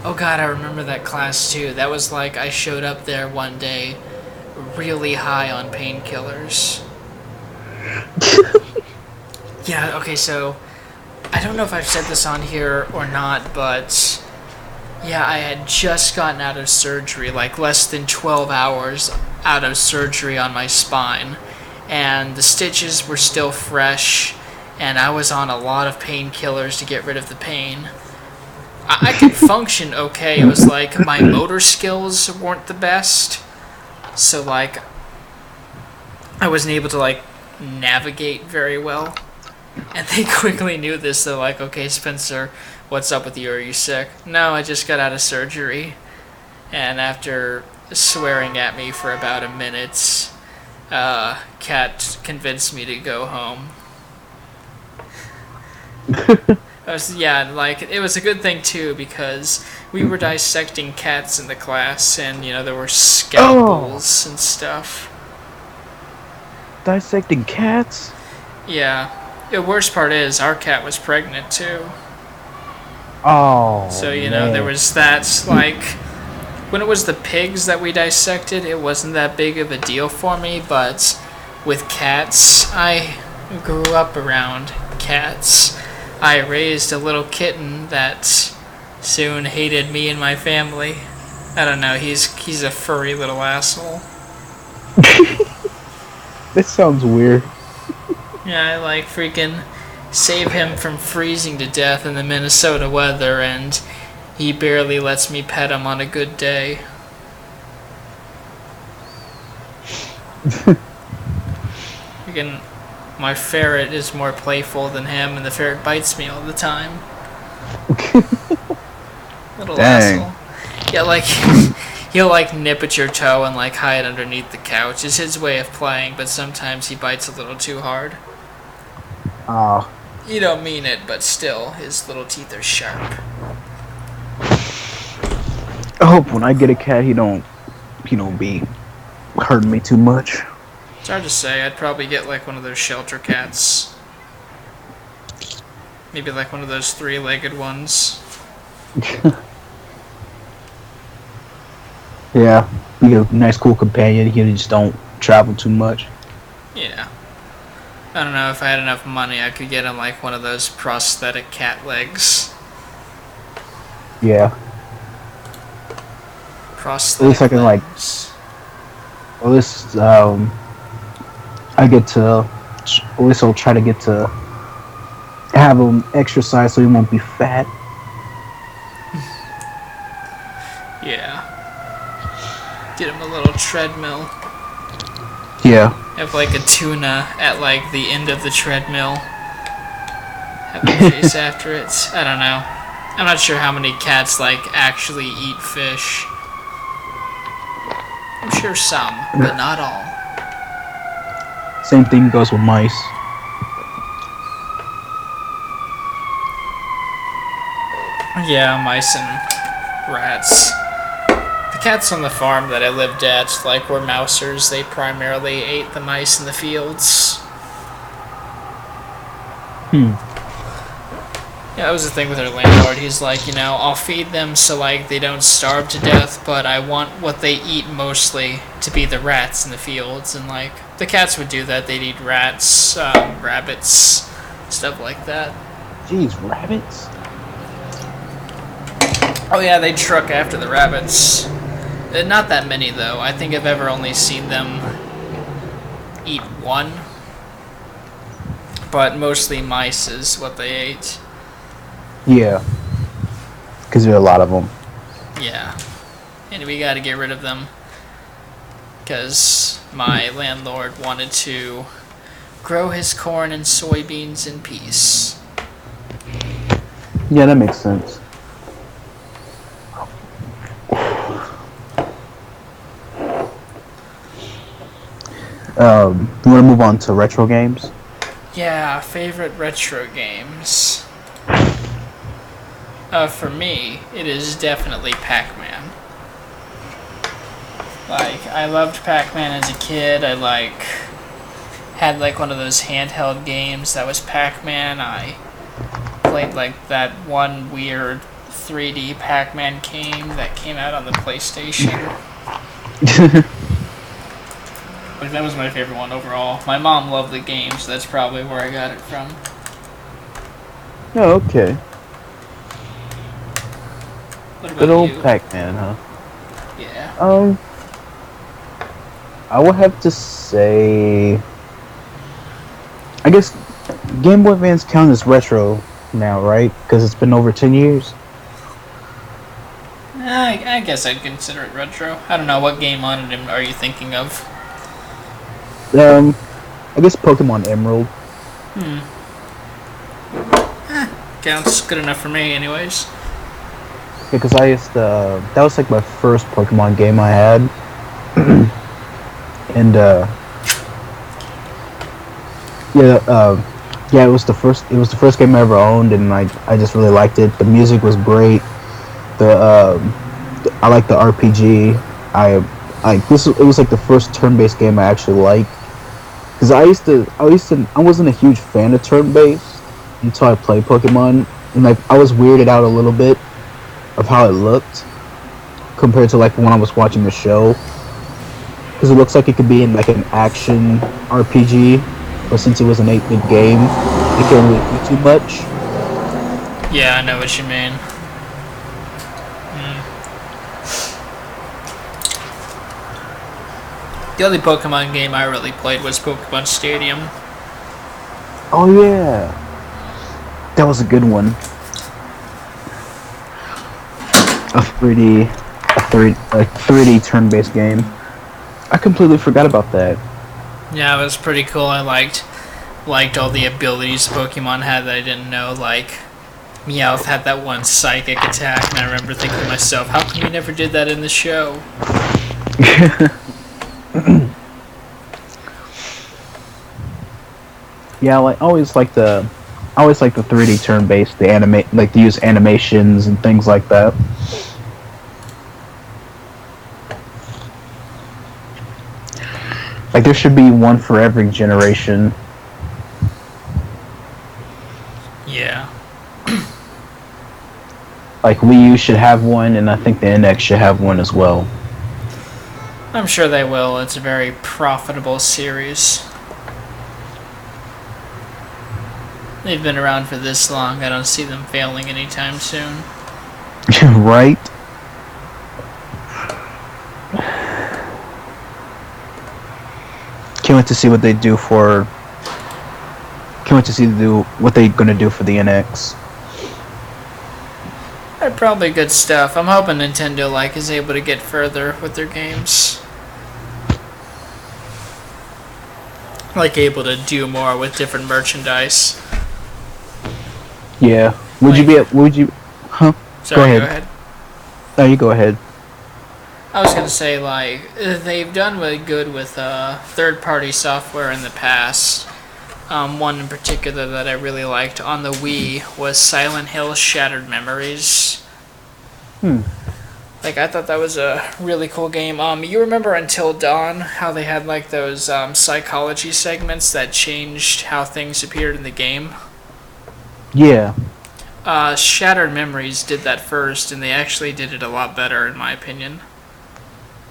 Oh god, I remember that class too. That was like I showed up there one day really high on painkillers. Yeah, okay, so I don't know if I've said this on here or not, but yeah, I had just gotten out of surgery, like less than 12 hours out of surgery on my spine, and the stitches were still fresh, and I was on a lot of painkillers to get rid of the pain. I could function okay. It was like my motor skills weren't the best, so like I wasn't able to like navigate very well. And they quickly knew this. They're like, "Okay, Spencer, what's up with you? Are you sick?" "No, I just got out of surgery." And after swearing at me for about a minute, Kat convinced me to go home. It was a good thing too, because we were dissecting cats in the class, and you know there were scalpels and stuff. Dissecting cats? Yeah. The worst part is our cat was pregnant too. Oh. So you know there was that. Like when it was the pigs that we dissected, it wasn't that big of a deal for me. But with cats, I grew up around cats. I raised a little kitten that soon hated me and my family. I don't know. He's a furry little asshole. This sounds weird. Yeah, I like freaking save him from freezing to death in the Minnesota weather, and he barely lets me pet him on a good day. Freaking, my ferret is more playful than him, and the ferret bites me all the time. Little asshole. Yeah, like he'll like nip at your toe and like hide underneath the couch. It's his way of playing, but sometimes he bites a little too hard. Oh. You don't mean it, but still, his little teeth are sharp. I hope when I get a cat, he don't be hurting me too much. It's hard to say. I'd probably get like one of those shelter cats. Maybe like one of those three-legged ones. Yeah, be a nice, cool companion. He just don't travel too much. Yeah. I don't know, if I had enough money, I could get him like one of those prosthetic cat legs. Yeah. Prosthetic At least I can legs. At least I get to. At least I'll try to get to have him exercise so he won't be fat. Yeah. Get him a little treadmill. Yeah. Have like a tuna at like the end of the treadmill. Have him chase after it. I don't know. I'm not sure how many cats, like, actually eat fish. I'm sure some, but not all. Same thing goes with mice. Yeah, mice and rats. The cats on the farm that I lived at, like, were mousers. They primarily ate the mice in the fields. Yeah, that was the thing with our landlord. He's like, you know, I'll feed them so, like, they don't starve to death, but I want what they eat mostly to be the rats in the fields. And, like, the cats would do that. They'd eat rats, rabbits, stuff like that. Jeez, rabbits? Oh, yeah, they'd truck after the rabbits. Not that many, though. I think I've ever only seen them eat one. But mostly mice is what they ate. Yeah. Because there are a lot of them. Yeah. And we gotta get rid of them. Because my landlord wanted to grow his corn and soybeans in peace. Yeah, that makes sense. You want to move on to retro games? Yeah, favorite retro games. For me, it is definitely Pac-Man. Like, I loved Pac-Man as a kid. I, like, had, like, one of those handheld games that was Pac-Man. I played, like, that one weird 3D Pac-Man game that came out on the PlayStation. Like, that was my favorite one overall. My mom loved the game, so that's probably where I got it from. Oh, okay. What about Good old you? Pac-Man, huh? Yeah. I would have to say, I guess Game Boy Advance count as retro now, right? Because it's been over 10 years. I guess I'd consider it retro. I don't know, what game on it are you thinking of? I guess Pokemon Emerald. Counts good enough for me anyways. Because I used to, that was like my first Pokemon game I had. And, yeah, it was the first game I ever owned, and I just really liked it. The music was great. I liked the RPG. It was like the first turn-based game I actually liked. Because I wasn't a huge fan of turn-based until I played Pokemon, and like I was weirded out a little bit of how it looked compared to like when I was watching the show. Because it looks like it could be in like an action RPG, but since it was an 8-bit game, it can't really do too much. Yeah, I know what you mean. The only Pokemon game I really played was Pokemon Stadium. Oh yeah, that was a good one. A 3D turn-based game. I completely forgot about that. Yeah, it was pretty cool. I liked all the abilities Pokemon had that I didn't know. Like, Meowth had that one psychic attack, and I remember thinking to myself, how come you never did that in the show? Yeah, I always like the 3D turn-based, like to use animations and things like that. Like there should be one for every generation. Yeah. Like Wii U should have one, and I think the NX should have one as well. I'm sure they will. It's a very profitable series. They've been around for this long. I don't see them failing anytime soon. Right? Can't wait to see what they do for. Can't wait to see what they're gonna do for the NX. Probably good stuff. I'm hoping Nintendo is able to get further with their games. Able to do more with different merchandise. Yeah. Would you Huh? Sorry, Go go ahead. ahead. No, you go ahead. I was gonna say, like, they've done really good with third-party software in the past. One in particular that I really liked on the Wii was Silent Hill Shattered Memories. Like, I thought that was a really cool game. You remember Until Dawn, how they had, like, those psychology segments that changed how things appeared in the game? Yeah. Shattered Memories did that first, and they actually did it a lot better, in my opinion.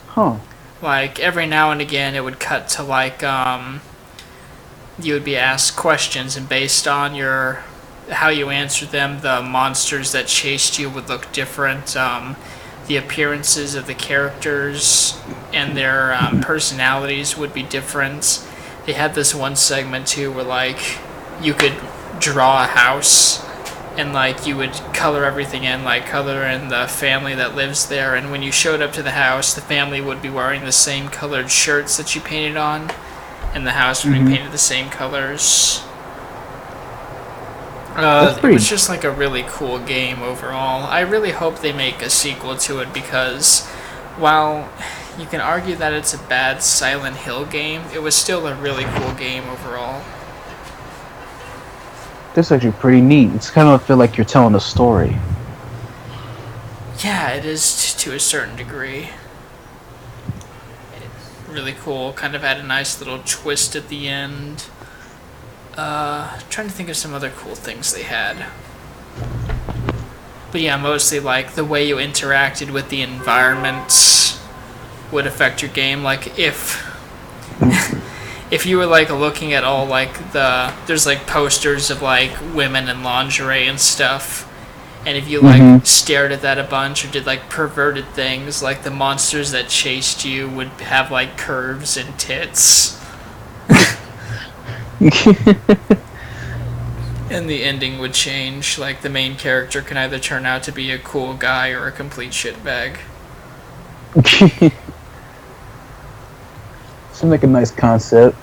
Huh. Like, every now and again, it would cut to, like, you would be asked questions, and based on how you answered them, the monsters that chased you would look different. The appearances of the characters and their personalities would be different. They had this one segment, too, where, like, you could draw a house, and, like, you would color everything in, like, color in the family that lives there, and when you showed up to the house, the family would be wearing the same colored shirts that you painted on, and the house would be painted the same colors. It was just, like, a really cool game overall. I really hope they make a sequel to it, because while you can argue that it's a bad Silent Hill game, it was still a really cool game overall. That's actually pretty neat. It's kind of feel like you're telling a story. Yeah, it is to a certain degree. Really cool. Kind of had a nice little twist at the end. Trying to think of some other cool things they had. But yeah, mostly like the way you interacted with the environments would affect your game. Like if you were like looking at all like there's like posters of like women in lingerie and stuff, and if you like stared at that a bunch or did like perverted things, like the monsters that chased you would have like curves and tits. And the ending would change. Like the main character can either turn out to be a cool guy or a complete shitbag. Seems like a nice concept.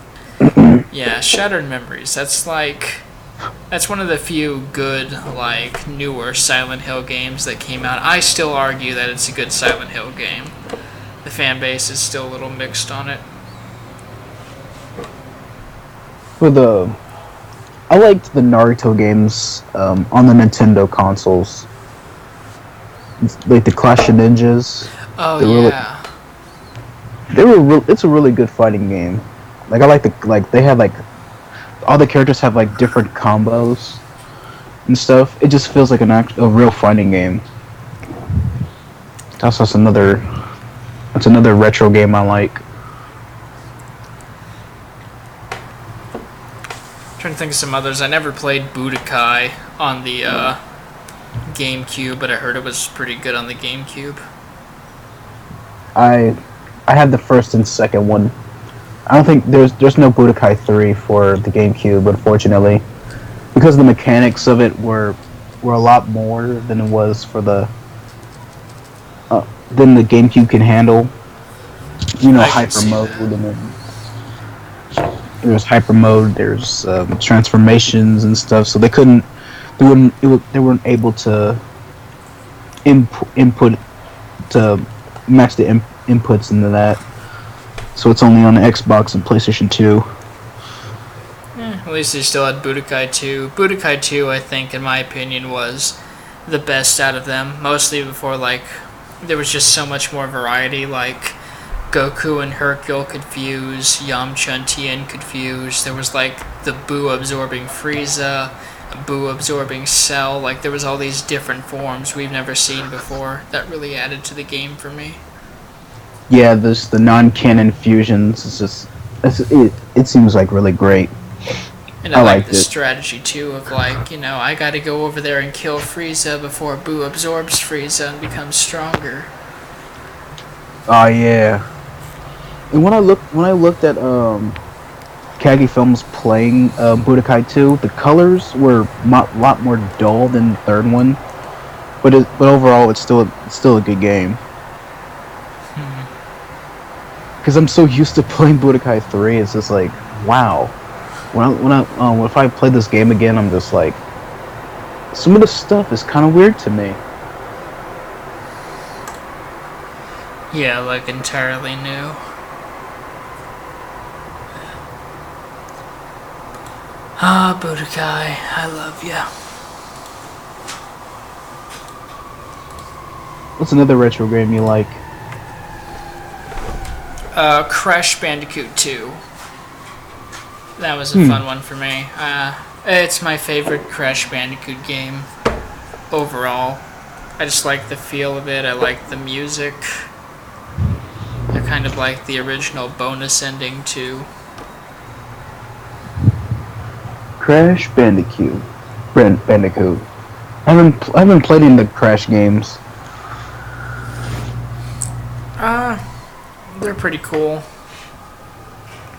Yeah, Shattered Memories. That's one of the few good, like, newer Silent Hill games that came out. I still argue that it's a good Silent Hill game. The fan base is still a little mixed on it. I liked the Naruto games on the Nintendo consoles. Like the Clash of Ninjas. Oh yeah. It's a really good fighting game. Like I like they have like all the characters have like different combos and stuff. It just feels like a real fighting game. That's another retro game I like. Trying to think of some others. I never played Budokai on the GameCube, but I heard it was pretty good on the GameCube. I had the first and second one. I don't think there's no Budokai 3 for the GameCube, unfortunately, because the mechanics of it were a lot more than it was for than the GameCube can handle. You know, hyper mode, and then there's hyper mode. There's transformations and stuff. So they weren't able to input to match the inputs into that. So it's only on the Xbox and PlayStation 2. At least they still had Budokai 2. Budokai 2, I think, in my opinion, was the best out of them. Mostly before, like, there was just so much more variety. Like, Goku and Hercule could fuse, Yamcha and Tien could fuse. There was, like, the Boo-absorbing Frieza, Boo-absorbing Cell. Like, there was all these different forms we've never seen before. That really added to the game for me. Yeah, the non-canon fusions. It seems like really great. And I like the strategy too of like, you know, I gotta go over there and kill Frieza before Boo absorbs Frieza and becomes stronger. Oh yeah. And when I looked at Kagi Films playing Budokai 2, the colors were a lot more dull than the third one, but overall it's still a good game. Because I'm so used to playing Budokai 3, it's just like, wow. If I play this game again, I'm just like, some of the stuff is kind of weird to me. Yeah, like entirely new. Ah, Budokai, I love ya. What's another retro game you like? Crash Bandicoot 2. That was a fun one for me. It's my favorite Crash Bandicoot game overall. I just like the feel of it. I like the music. I kind of like the original bonus ending too. Crash Bandicoot. Bandicoot. I haven't played any of the Crash games. They're pretty cool.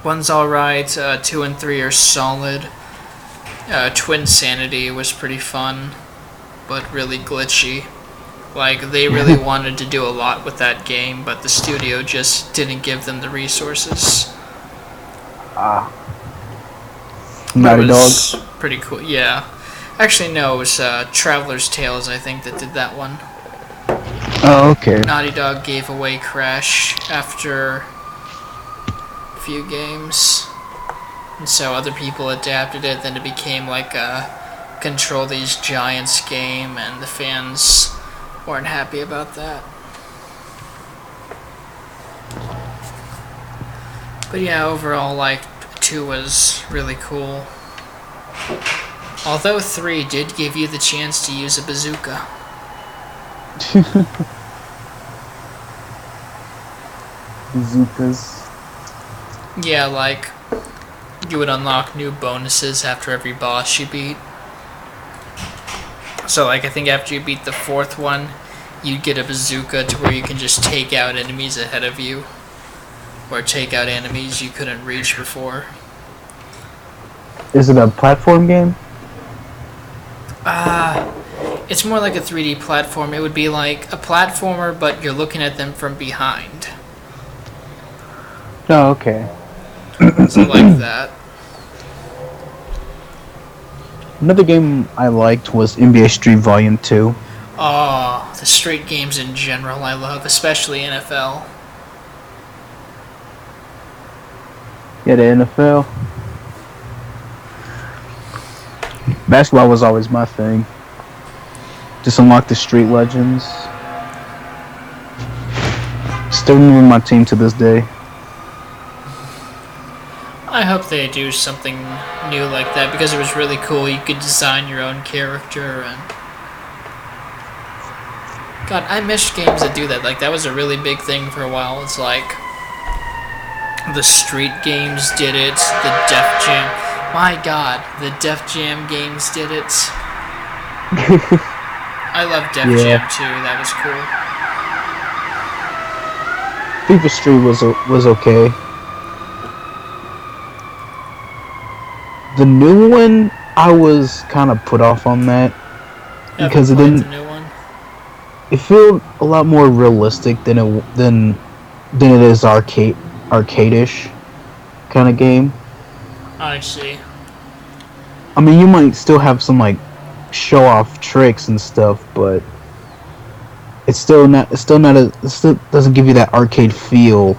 One's alright, 2 and 3 are solid. Twin Sanity was pretty fun, but really glitchy. Like, they really wanted to do a lot with that game, but the studio just didn't give them the resources. Naughty Dog. Pretty cool, yeah. Actually, no, it was Traveler's Tales, I think, that did that one. Oh, okay. Naughty Dog gave away Crash after a few games. And so other people adapted it, then it became like a Control These Giants game, and the fans weren't happy about that. But yeah, overall, like, 2 was really cool. Although 3 did give you the chance to use a bazooka. Bazookas. Yeah, like, you would unlock new bonuses after every boss you beat. So, like, I think after you beat the 4th one, you'd get a bazooka to where you can just take out enemies ahead of you. Or take out enemies you couldn't reach before. Is it a platform game? It's more like a 3D platform. It would be like a platformer, but you're looking at them from behind. Oh, okay. So like that. Another game I liked was NBA Street Volume 2. Oh, the street games in general I love, especially NFL. Yeah, the NFL. Basketball was always my thing. Just unlock the street legends. Still remember my team to this day. I hope they do something new like that because it was really cool. You could design your own character and God, I miss games that do that. Like that was a really big thing for a while. It's like the street games did it, the Def Jam. My God, the Def Jam games did it. I love Def Jam too. That was cool. FIFA Street was okay. The new one, I was kind of put off on that because it didn't. The new one? It felt a lot more realistic than it is arcade-ish kind of game. I see. I mean, you might still have some like show-off tricks and stuff, but it still doesn't give you that arcade feel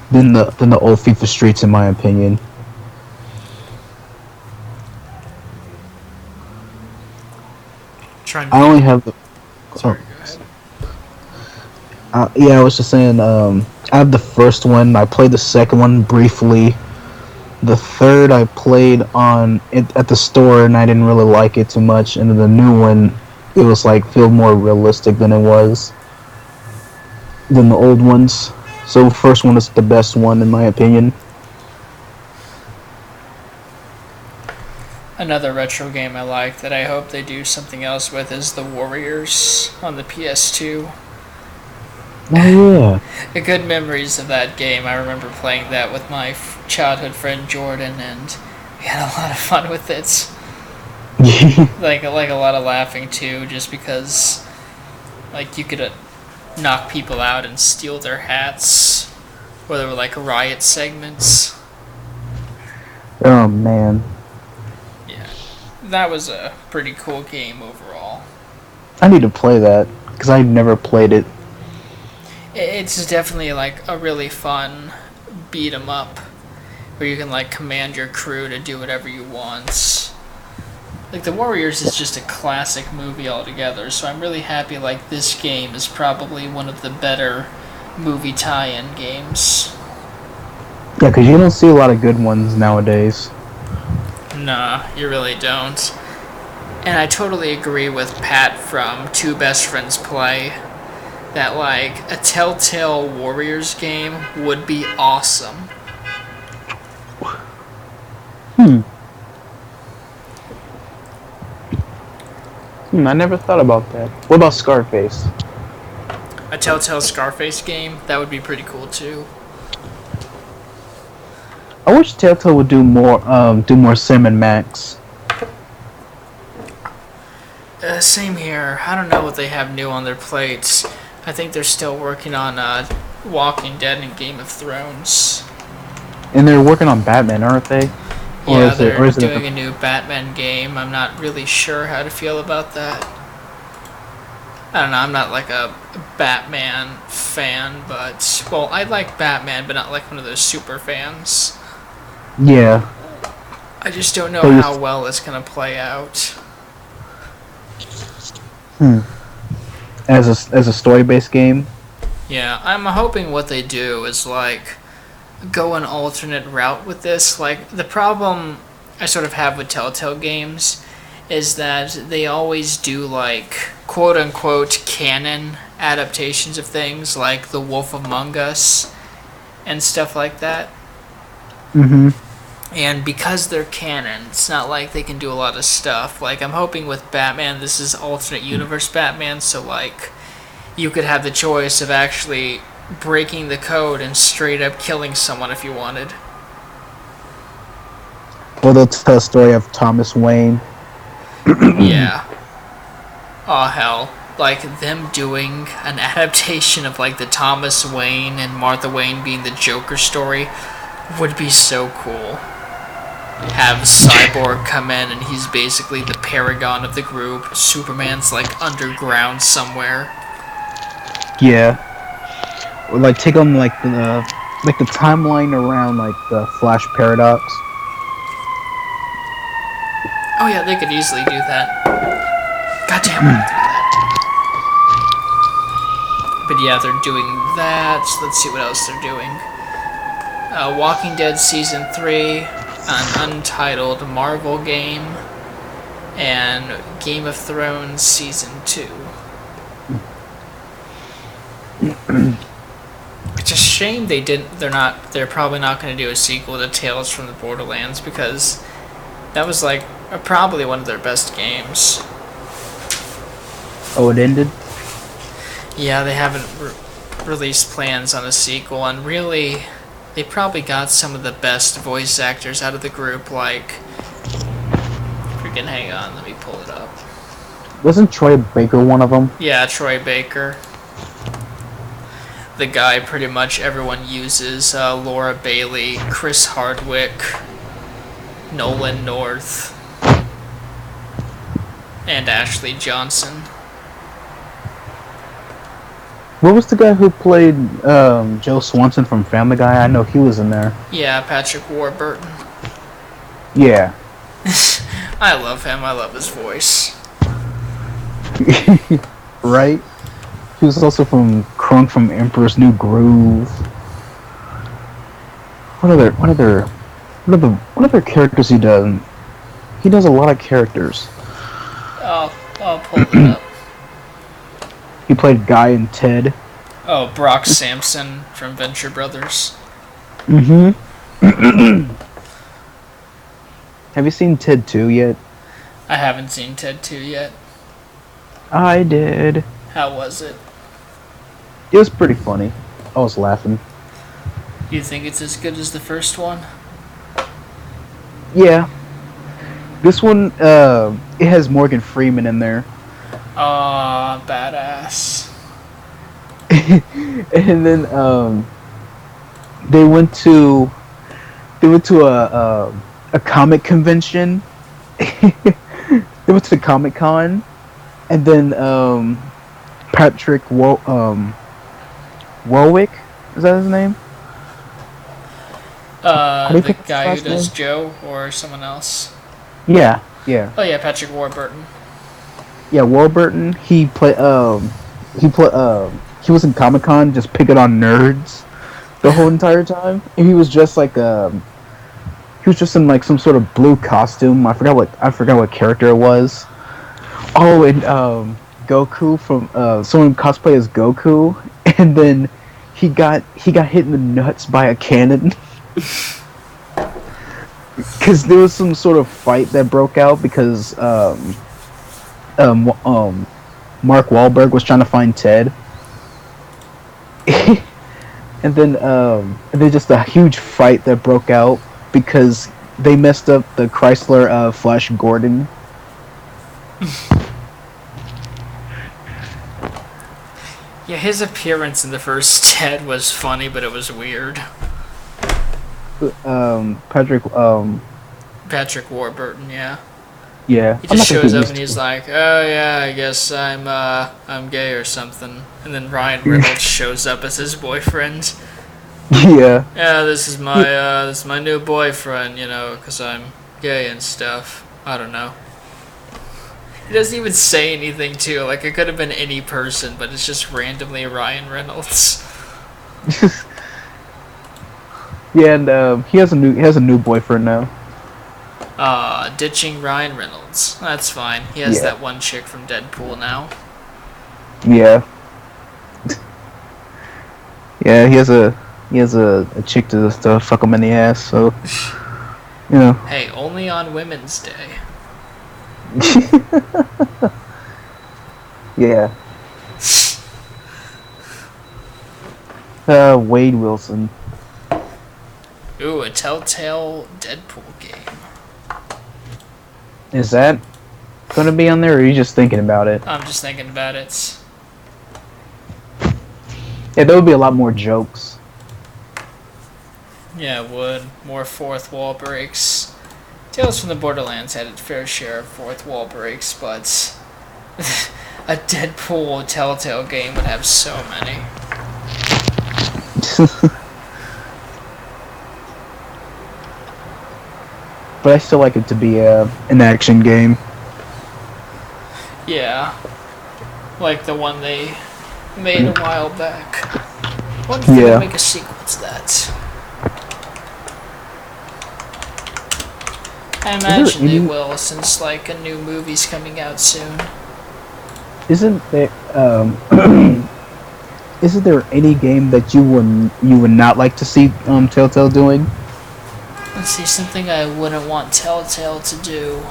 than the old FIFA Streets, in my opinion. I only have the. Sorry, go ahead. Yeah, I was just saying. I have the first one. I played the second one briefly. The third I played on it at the store, and I didn't really like it too much. And then the new one, it was like feel more realistic than it was than the old ones. So the first one is the best one in my opinion. Another retro game I like that I hope they do something else with is The Warriors on the PS2. Oh The good memories of that game. I remember playing that with my childhood friend Jordan, and we had a lot of fun with it. yeah. like a lot of laughing too, just because like you could knock people out and steal their hats, or there were like riot segments. Oh man. That was a pretty cool game overall. I need to play that because I never played it. It's definitely like a really fun beat 'em up where you can like command your crew to do whatever you want. Like the Warriors is just a classic movie altogether, so I'm really happy like this game is probably one of the better movie tie-in games. Yeah, because you don't see a lot of good ones nowadays. Nah, you really don't. And I totally agree with Pat from Two Best Friends Play that like a Telltale Warriors game would be awesome. I never thought about that. What about Scarface? A Telltale Scarface game, that would be pretty cool too. I wish Telltale would do more Sam and Max. Same here. I don't know what they have new on their plates. I think they're still working on Walking Dead and Game of Thrones. And they're working on Batman, aren't they? Yeah, they're doing a new Batman game. I'm not really sure how to feel about that. I don't know, I'm not like a Batman fan, but... Well, I like Batman, but not like one of those super fans. Yeah. I just don't know how well it's gonna play out. As a story-based game? Yeah, I'm hoping what they do is like go an alternate route with this. Like the problem I sort of have with Telltale games is that they always do like quote unquote canon adaptations of things like The Wolf Among Us and stuff like that. And because they're canon, it's not like they can do a lot of stuff. Like, I'm hoping with Batman, this is alternate universe Batman, so, like, you could have the choice of actually breaking the code and straight up killing someone if you wanted. Or they'll tell a story of Thomas Wayne. Yeah. Oh, hell. Like, them doing an adaptation of, like, the Thomas Wayne and Martha Wayne being the Joker story would be so cool. Have Cyborg come in and he's basically the paragon of the group. Superman's like underground somewhere. Yeah. Or like take on like the timeline around like the Flash paradox. Oh yeah, they could easily do that. Goddamn, I do that. But yeah, they're doing that. Let's see what else they're doing. Walking Dead Season 3, an untitled Marvel game, and Game of Thrones Season 2. It's a shame they didn't. They're probably not going to do a sequel to Tales from the Borderlands because that was like probably one of their best games. Oh, it ended? Yeah, they haven't released plans on a sequel, and really, they probably got some of the best voice actors out of the group, like... Freaking hang on, let me pull it up. Wasn't Troy Baker one of them? Yeah, Troy Baker. The guy pretty much everyone uses, Laura Bailey, Chris Hardwick, Nolan North, and Ashley Johnson. What was the guy who played Joe Swanson from Family Guy? I know he was in there. Yeah, Patrick Warburton. Yeah. I love him, I love his voice. Right? He was also from Crunk from Emperor's New Groove. What other characters he does? He does a lot of characters. I'll pull it up. He played Guy and Ted. Oh, Brock Sampson from Venture Brothers. Have you seen Ted 2 yet? I haven't seen Ted 2 yet. I did. How was it? It was pretty funny. I was laughing. Do you think it's as good as the first one? Yeah. This one, it has Morgan Freeman in there. Aw, badass. And then, they went to a comic convention. They went to Comic-Con, and then, Warwick, is that his name? How do you The think his guy who last does name? Joe or someone else? Yeah, yeah, Oh yeah, Patrick Warburton. yeah. Warburton. He was in Comic Con just picking on nerds the whole entire time, and he was just like he was just in like some sort of blue costume. I forgot what character it was. Oh, and Goku from someone cosplay as Goku, and then he got hit in the nuts by a cannon. Because there was some sort of fight that broke out because Mark Wahlberg was trying to find Ted, and then just a huge fight that broke out because they messed up the Chrysler Flash Gordon. Yeah, his appearance in the first Ted was funny, but it was weird. Patrick, Patrick Warburton, yeah. yeah, He I'm just not gonna shows get up used and to he's it. like, "Oh yeah, I guess I'm gay or something." And then Ryan Reynolds shows up as his boyfriend. Yeah, Yeah, this is my new boyfriend, you know, 'cause I'm gay and stuff. I don't know. He doesn't even say anything too. Like it could have been any person, but it's just randomly Ryan Reynolds. yeah, and he has a new boyfriend now. Ditching Ryan Reynolds. That's fine. He has Yeah. that one chick from Deadpool now. Yeah, yeah, he has a chick to fuck him in the ass. So you know. Hey, only on Women's Day. Yeah. Wade Wilson. Ooh, a Telltale Deadpool game. Is that gonna be on there, or are you just thinking about it? I'm just thinking about it. Yeah, there would be a lot more jokes. Yeah, it would. More fourth wall breaks. Tales from the Borderlands had its fair share of fourth wall breaks, but a Deadpool Telltale game would have so many. But I still like it to be an action game. Yeah. Like the one they made a while back. I wonder if Yeah. they'll make a sequel to that. I imagine they any- will, since like a new movie's coming out soon. Isn't there isn't there any game that you would not like to see Telltale doing? Let's see, something I wouldn't want Telltale to do.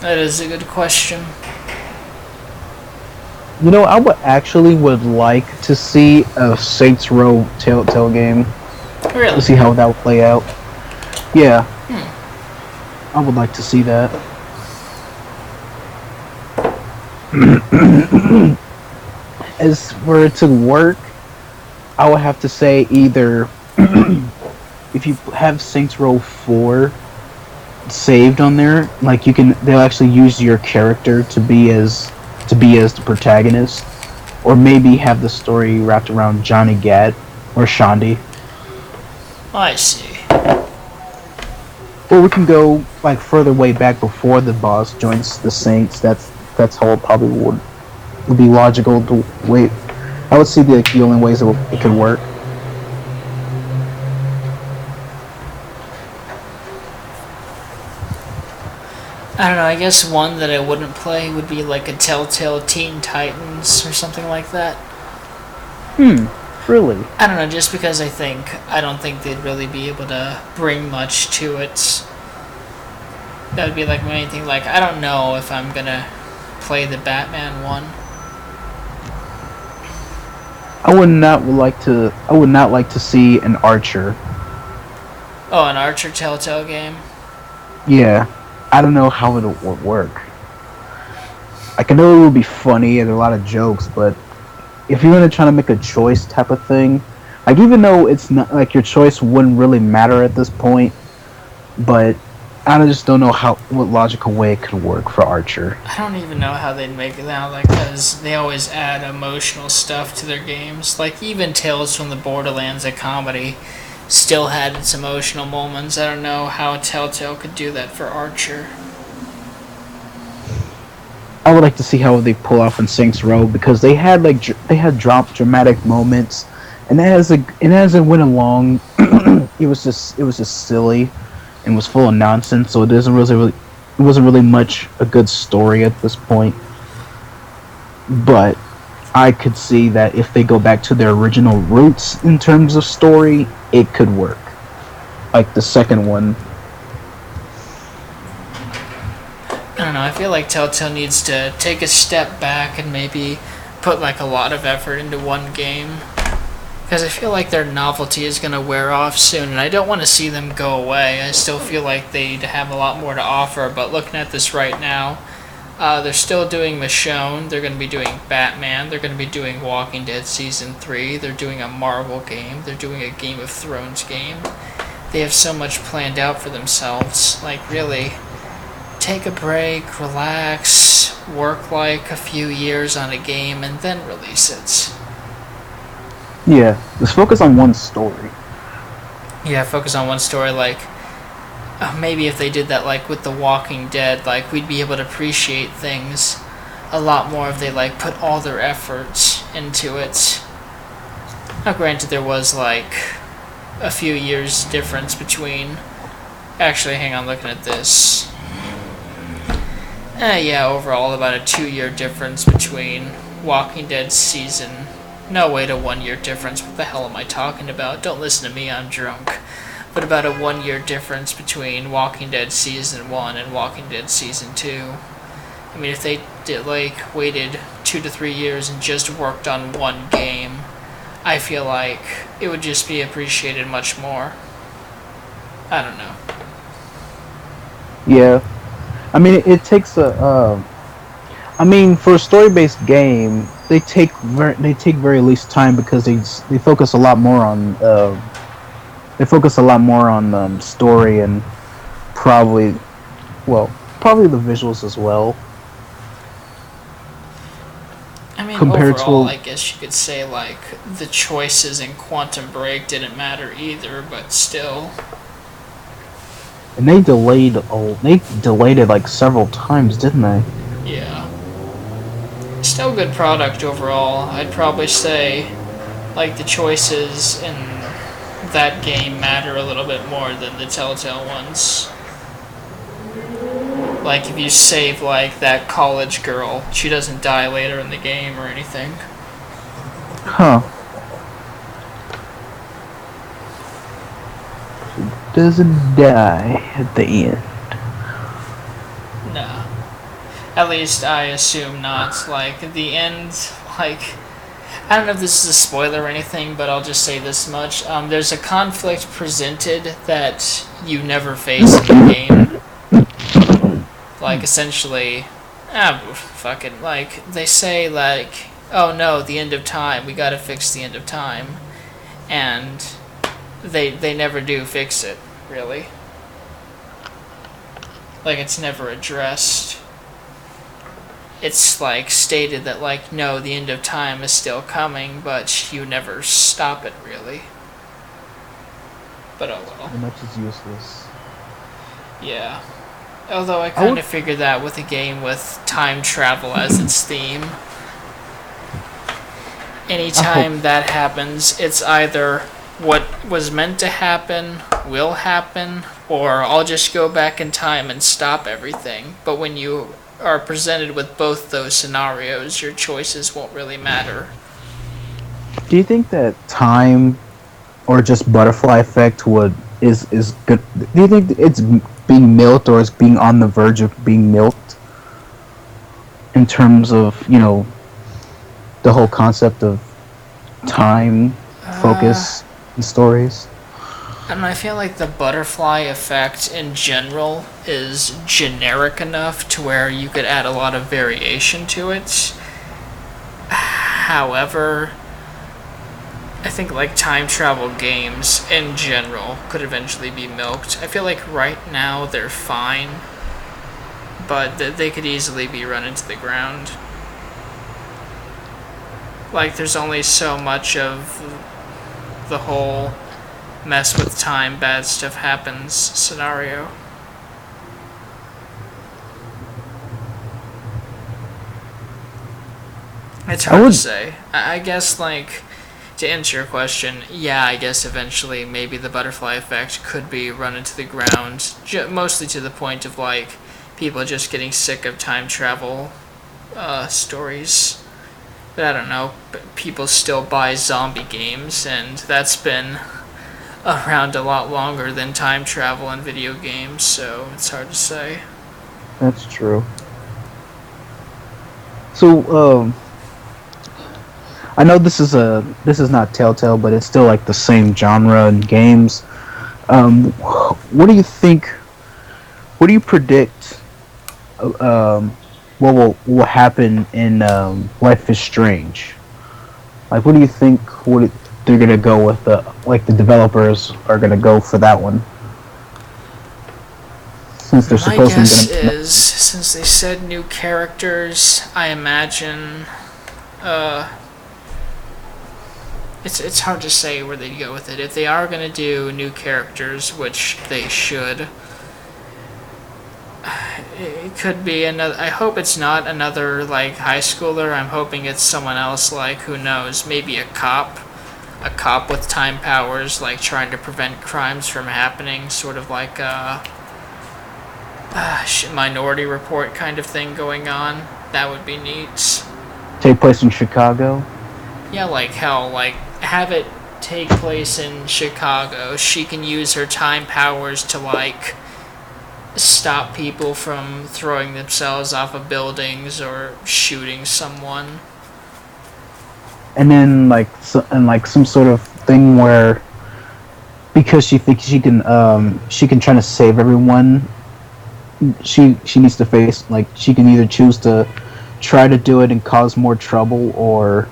That is a good question. You know, I would like to see a Saints Row Telltale game. Really? To see how that would play out. Yeah. I would like to see that. As for it to work, I would have to say either if you have Saints Row 4 saved on there, like they'll actually use your character to be as the protagonist, or maybe have the story wrapped around Johnny Gat or Shondi. I see. Or we can go like further way back before the boss joins the Saints. That's how it probably would be logical to wait. I would see the only ways it could work. I don't know, I guess one that I wouldn't play would be like a Telltale Teen Titans or something like that. Really? I don't know, just because I don't think they'd really be able to bring much to it. That would be like anything, like, I don't know if I'm gonna play the Batman one. I would not like to see an Archer. Oh, an Archer Telltale game? Yeah. I don't know how it would work. I can know it would be funny and there are a lot of jokes, but if you're gonna try to make a choice type of thing, like even though it's not like your choice wouldn't really matter at this point, but I just don't know what logical way it could work for Archer. I don't even know how they'd make it now, like, because they always add emotional stuff to their games. Like, even Tales from the Borderlands, a comedy, still had its emotional moments. I don't know how Telltale could do that for Archer. I would like to see how they pull off in Saints Row, because they had dramatic moments, and as it went along, it was just silly and was full of nonsense. So it wasn't really much a good story at this point. But I could see that if they go back to their original roots in terms of story, it could work. Like the second one. I don't know, I feel like Telltale needs to take a step back and maybe put like a lot of effort into one game. Because I feel like their novelty is going to wear off soon, and I don't want to see them go away. I still feel like they'd have a lot more to offer, but looking at this right now, they're still doing Michonne, they're going to be doing Batman, they're going to be doing Walking Dead Season 3, they're doing a Marvel game, they're doing a Game of Thrones game. They have so much planned out for themselves. Like, really, take a break, relax, work like a few years on a game, and then release it. Yeah, just focus on one story. Yeah, focus on one story, like, maybe if they did that, like, with The Walking Dead, like, we'd be able to appreciate things a lot more if they, like, put all their efforts into it. Now, granted, there was, like, a few years difference between... Actually, hang on, looking at this. Yeah, overall, about a 2-year difference between Walking Dead season... No, wait, a 1-year difference. What the hell am I talking about? Don't listen to me, I'm drunk. But about a 1-year difference between Walking Dead Season 1 and Walking Dead Season 2. I mean, if they did, like, waited 2 to 3 years and just worked on one game, I feel like it would just be appreciated much more. I don't know. Yeah. I mean, it takes for a story-based game, they take very least time because they focus a lot more on story and probably the visuals as well. I mean, compared overall, to, I guess you could say, like, the choices in Quantum Break didn't matter either, but still. and they delayed it like several times, didn't they? Yeah. Still good product overall. I'd probably say, like, the choices in that game matter a little bit more than the Telltale ones. Like, if you save, like, that college girl, she doesn't die later in the game or anything. Huh. She doesn't die at the end. Nah. At least I assume not. Like, the end, like... I don't know if this is a spoiler or anything, but I'll just say this much. There's a conflict presented that you never face in the game. Like, essentially... fuck it. Like, they say, like, oh no, the end of time, we gotta fix the end of time. And they never do fix it, really. Like, it's never addressed. It's, like, stated that, like, no, the end of time is still coming, but you never stop it, really. But oh well. And that's just useless. Yeah. Although I kind of figured that with a game with time travel as its theme. Anytime that happens, it's either what was meant to happen will happen, or I'll just go back in time and stop everything. But when you are presented with both those scenarios, your choices won't really matter. Do you think that time or just butterfly effect is good? Do you think it's being milked or is being on the verge of being milked in terms of, the whole concept of time, focus, and stories? I don't know, I feel like the butterfly effect in general is generic enough to where you could add a lot of variation to it. However, I think like time travel games in general could eventually be milked. I feel like right now they're fine, but they could easily be run into the ground. Like there's only so much of the whole mess with time, bad stuff happens scenario. It's hard to say. I guess, like, to answer your question, yeah, I guess eventually maybe the butterfly effect could be run into the ground, mostly to the point of, like, people just getting sick of time travel stories. But I don't know, people still buy zombie games, and that's been around a lot longer than time travel in video games, so it's hard to say. That's true. So, I know this is not Telltale, but it's still like the same genre in games. What do you think? What do you predict? What will happen in Life is Strange? Like, what do you think? They're gonna go with? The developers are gonna go for that one, since they're My supposed guess to be gonna. is, since they said new characters, I imagine, it's hard to say where they'd go with it. If they are gonna do new characters, which they should, it could be another. I hope it's not another like high schooler. I'm hoping it's someone else. Like, who knows? Maybe a cop with time powers, like trying to prevent crimes from happening, sort of like a Minority Report kind of thing going on. That would be neat. Take place in Chicago. Yeah, like hell, like have it take place in Chicago. She can use her time powers to like stop people from throwing themselves off of buildings or shooting someone. And then some sort of thing where, because she thinks she can try to save everyone, she needs to face, like, she can either choose to try to do it and cause more trouble, or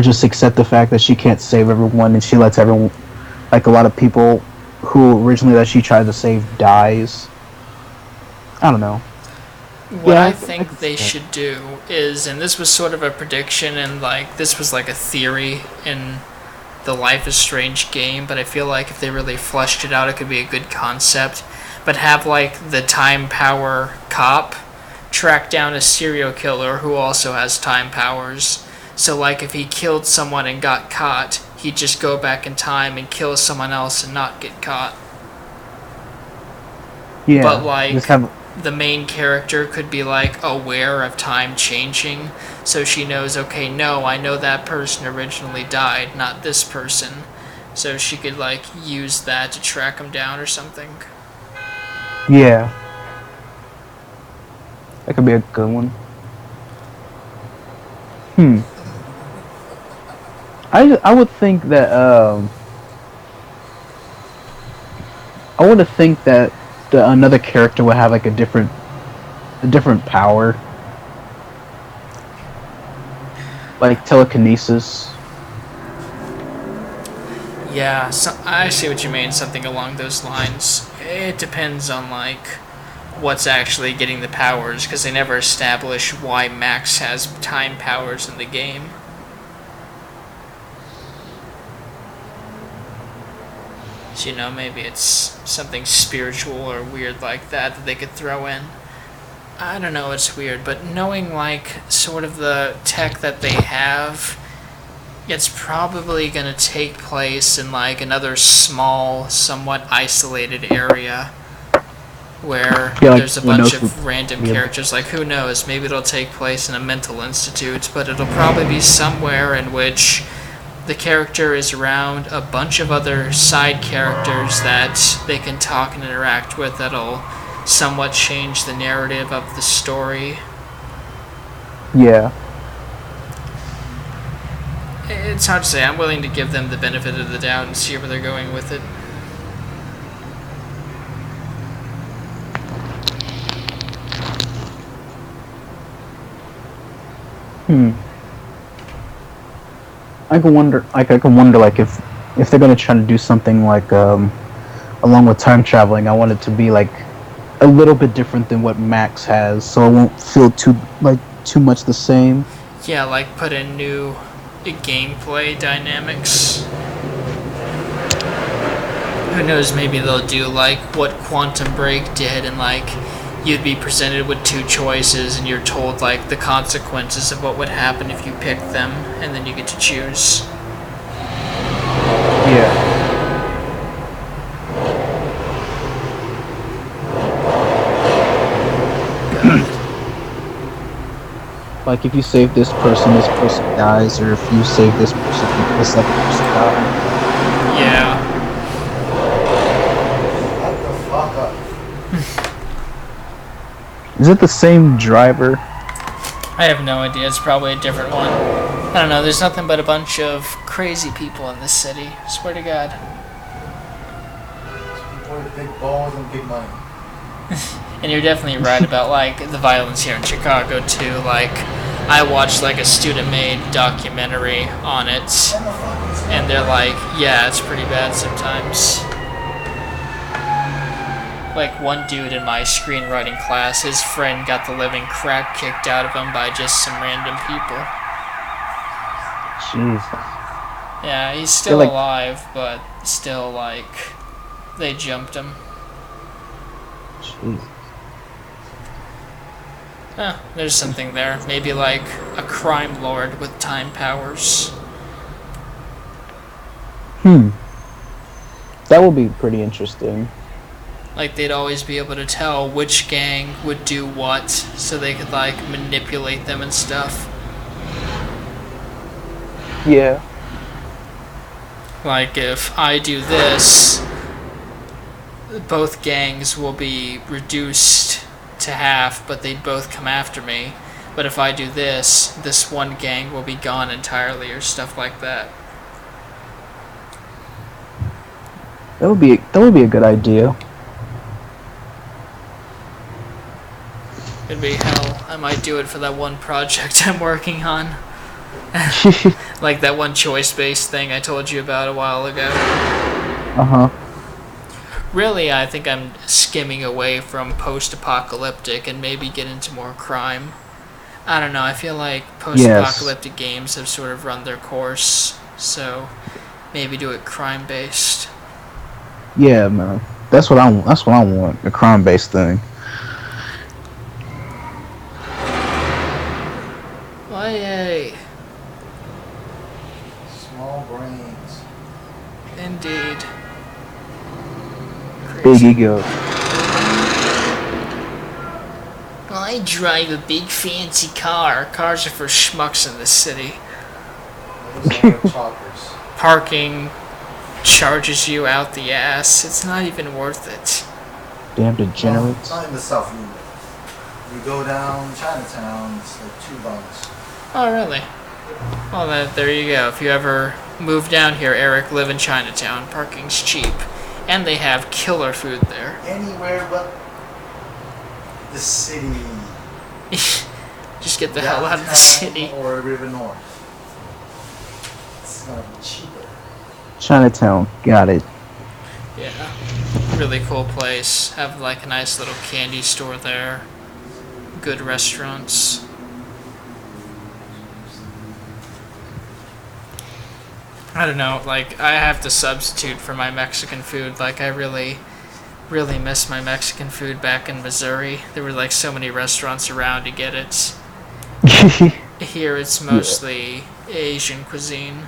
just accept the fact that she can't save everyone, and she lets everyone, like, a lot of people who originally that she tried to save dies. I don't know. What Yeah, I think they should do is, and this was sort of a prediction, and like this was like a theory in the Life is Strange game, but I feel like if they really fleshed it out, it could be a good concept. But have like the time power cop track down a serial killer who also has time powers. So like if he killed someone and got caught, he'd just go back in time and kill someone else and not get caught. Yeah, But like just have. the main character could be like aware of time changing, so she knows, okay, no, I know that person originally died, not this person. So she could like use that to track him down or something. Yeah, that could be a good one. I would think that another character would have like a different power, like telekinesis. Yeah, so I see what you mean, something along those lines. It depends on like what's actually getting the powers, because they never establish why Max has time powers in the game. So, you know, maybe it's something spiritual or weird like that they could throw in. I don't know, it's weird, but knowing like sort of the tech that they have, it's probably going to take place in like another small, somewhat isolated area where Yeah, like there's a bunch Windows of random yeah. characters. Like, who knows, maybe it'll take place in a mental institute, but it'll probably be somewhere in which the character is around a bunch of other side characters that they can talk and interact with that'll somewhat change the narrative of the story. Yeah. It's hard to say. I'm willing to give them the benefit of the doubt and see where they're going with it. I can wonder like if they're gonna try to do something like along with time traveling. I want it to be like a little bit different than what Max has, so it won't feel too much the same. Yeah, like put in new gameplay dynamics. Who knows, maybe they'll do like what Quantum Break did, and like you'd be presented with two choices and you're told like the consequences of what would happen if you picked them, and then you get to choose. Yeah. Like if you save this person dies, or if you save this person, this other person dies. Yeah. Shut the fuck up. Is it the same driver? I have no idea. It's probably a different one. I don't know. There's nothing but a bunch of crazy people in this city. Swear to God. People with big balls and big money. And you're definitely right about like the violence here in Chicago too. Like I watched like a student-made documentary on it, and they're like, yeah, it's pretty bad sometimes. Like one dude in my screenwriting class, his friend got the living crap kicked out of him by just some random people. Jeez. Yeah, he's still like- alive, but still like they jumped him. Jeez. Huh, there's something there. Maybe like a crime lord with time powers. That would be pretty interesting. Like they'd always be able to tell which gang would do what, so they could like manipulate them and stuff. Yeah. Like if I do this, both gangs will be reduced to half, but they'd both come after me. But if I do this, this one gang will be gone entirely, or stuff like that. That would be a good idea. It'd be hell. I might do it for that one project I'm working on. Like that one choice-based thing I told you about a while ago. Uh-huh. Really, I think I'm skimming away from post-apocalyptic and maybe get into more crime. I don't know, I feel like post-apocalyptic games have sort of run their course, so maybe do it crime-based. Yeah, man. That's what I want. A crime-based thing. Why, yay. Small brains. Indeed. Big ego. I drive a big fancy car. Cars are for schmucks in this city. Those are choppers. Parking charges you out the ass. It's not even worth it. Damn Well, degenerates. not in the South. You go down Chinatown, it's like $2. Oh, really? Well, there you go. If you ever move down here, Eric, live in Chinatown. Parking's cheap. And they have killer food there. Anywhere but the city. Just get the hell out of the Downtown city. Or River North. It's gonna be cheaper. Chinatown. Got it. Yeah. Really cool place. Have like a nice little candy store there. Good restaurants. I don't know, like, I have to substitute for my Mexican food. Like, I really miss my Mexican food back in Missouri. There were, like, so many restaurants around to get it. Here, it's mostly Asian cuisine.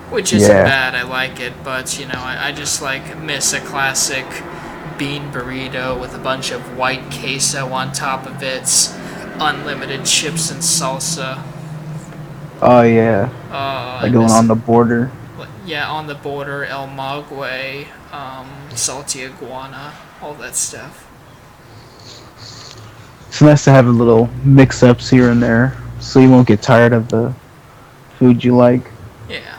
Which isn't bad, I like it, but, you know, I just, like, miss a classic bean burrito with a bunch of white queso on top of it, unlimited chips and salsa. Oh yeah. Like going on the border. Yeah, on the border, El Maguey, salty iguana, all that stuff. It's nice to have a little mix-ups here and there, so you won't get tired of the food you like. Yeah.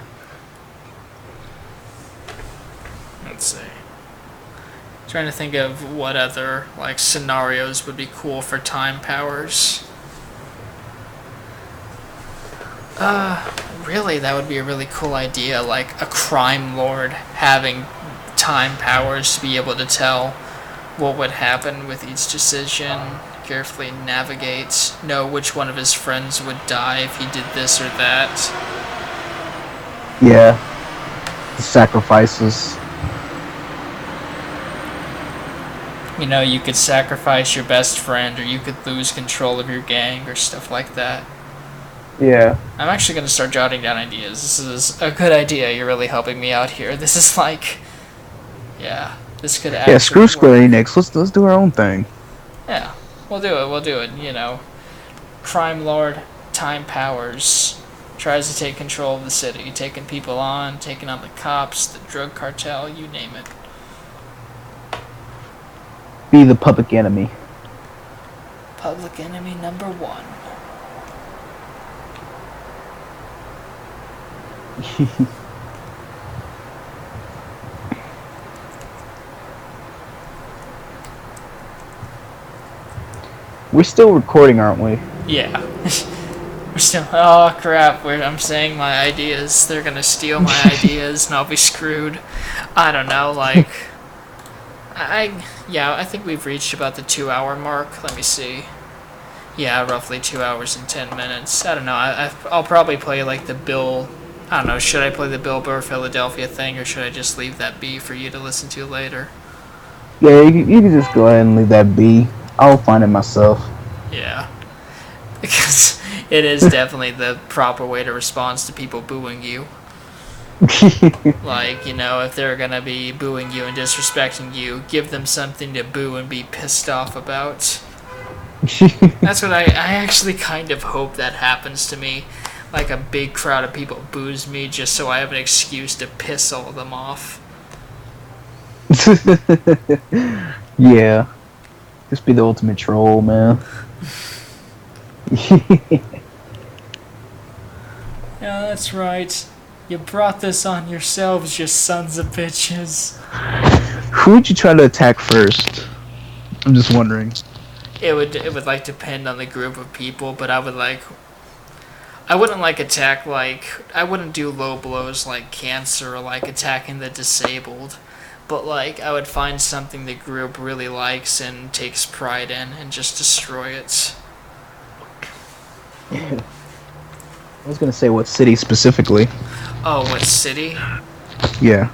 Let's see. Trying to think of what other like scenarios would be cool for time powers. Really, that would be a really cool idea, like a crime lord having time powers to be able to tell what would happen with each decision, carefully navigate, know which one of his friends would die if he did this or that. Yeah. The sacrifices. You know, you could sacrifice your best friend, or you could lose control of your gang, or stuff like that. Yeah. I'm actually going to start jotting down ideas. This is a good idea. You're really helping me out here. This is like... Yeah, this could actually Yeah, screw Square work. Enix. Let's do our own thing. Yeah, we'll do it, you know. Crime lord, time powers, tries to take control of the city, taking people on, taking on the cops, the drug cartel, you name it. Be the public enemy. Public enemy number one. We're still recording, aren't we? Yeah. We're still... Oh, crap. I'm saying my ideas. They're gonna steal my ideas, and I'll be screwed. I don't know, like... I think we've reached about the 2-hour mark. Let me see. Yeah, roughly 2 hours and 10 minutes. I don't know. I'll probably play, like, the Bill... I don't know. Should I play the Bill Burr Philadelphia thing, or should I just leave that be for you to listen to later? Yeah, you can just go ahead and leave that be. I'll find it myself. Yeah. Because it is definitely the proper way to respond to people booing you. Like, you know, if they're gonna be booing you and disrespecting you, give them something to boo and be pissed off about. That's what I actually kind of hope that happens to me. Like a big crowd of people boos me just so I have an excuse to piss all of them off. Yeah. Just be the ultimate troll, man. Yeah, that's right. You brought this on yourselves, you sons of bitches. Who would you try to attack first? I'm just wondering. It would like depend on the group of people, but I wouldn't like attack, like, I wouldn't do low blows like cancer or like attacking the disabled, but like I would find something the group really likes and takes pride in and just destroy it. I was gonna say what city specifically. Oh, what city? Yeah.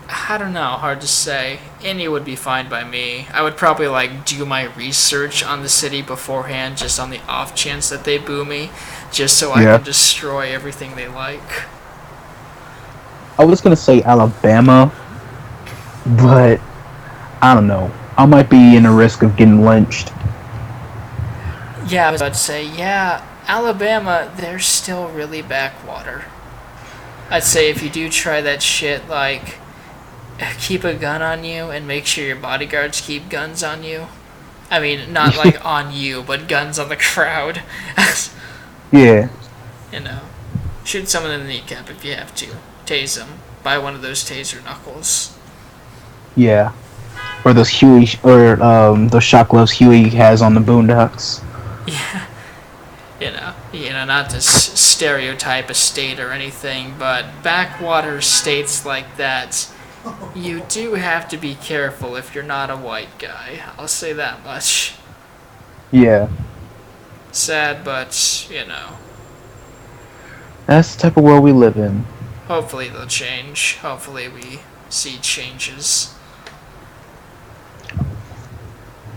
I don't know, hard to say. Any would be fine by me. I would probably like do my research on the city beforehand, just on the off chance that they boo me, just so I can destroy everything they like. I was gonna say Alabama, but I don't know. I might be in a risk of getting lynched. Yeah, I was about to say, yeah, Alabama, they're still really backwater. I'd say if you do try that shit, like, keep a gun on you and make sure your bodyguards keep guns on you. I mean, not like on you, but guns on the crowd. Yeah. You know, shoot someone in the kneecap if you have to. Tase them. Buy one of those taser knuckles. Yeah. Or those Huey, or those shock gloves Huey has on the Boondocks. Yeah. You know, not to stereotype a state or anything, but backwater states like that, you do have to be careful if you're not a white guy. I'll say that much. Yeah. Sad, but, you know. That's the type of world we live in. Hopefully they'll change. Hopefully we see changes.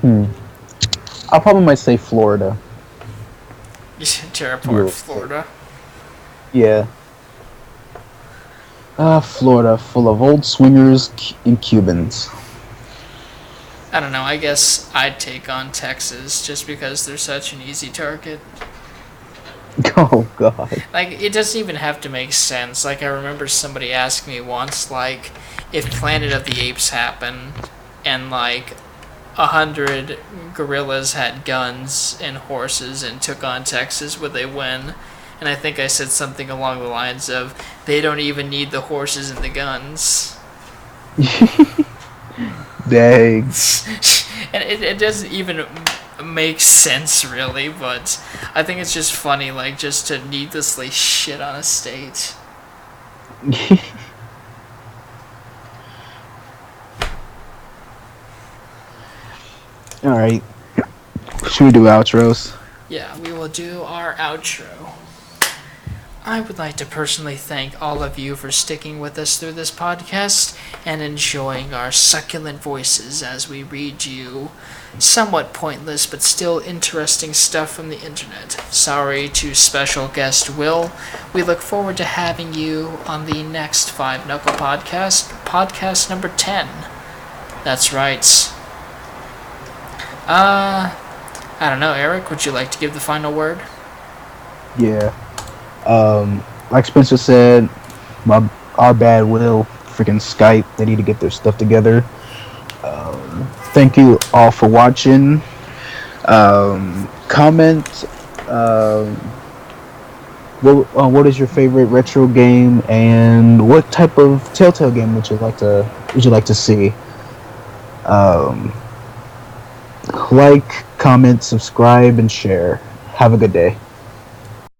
I probably might say Florida. You should tear apart Florida. Yeah. Florida, full of old swingers and Cubans. I don't know, I guess I'd take on Texas just because they're such an easy target. Oh, God. Like, it doesn't even have to make sense. Like, I remember somebody asked me once, like, if Planet of the Apes happened and, like, 100 gorillas had guns and horses and took on Texas, would they win? And I think I said something along the lines of, they don't even need the horses and the guns. Dang. And it doesn't even make sense, really, but I think it's just funny, like, just to needlessly shit on a state. Alright. Should we do outros? Yeah, we will do our outro. I would like to personally thank all of you for sticking with us through this podcast and enjoying our succulent voices as we read you somewhat pointless but still interesting stuff from the internet. Sorry to special guest Will. We look forward to having you on the next 5 Knuckle Podcast, podcast number 10. That's right. I don't know, Eric, would you like to give the final word? Yeah. Like Spencer said, our bad will, freaking Skype, they need to get their stuff together. Thank you all for watching. Comment, what is your favorite retro game, and what type of Telltale game would you like to see? Like, comment, subscribe, and share. Have a good day.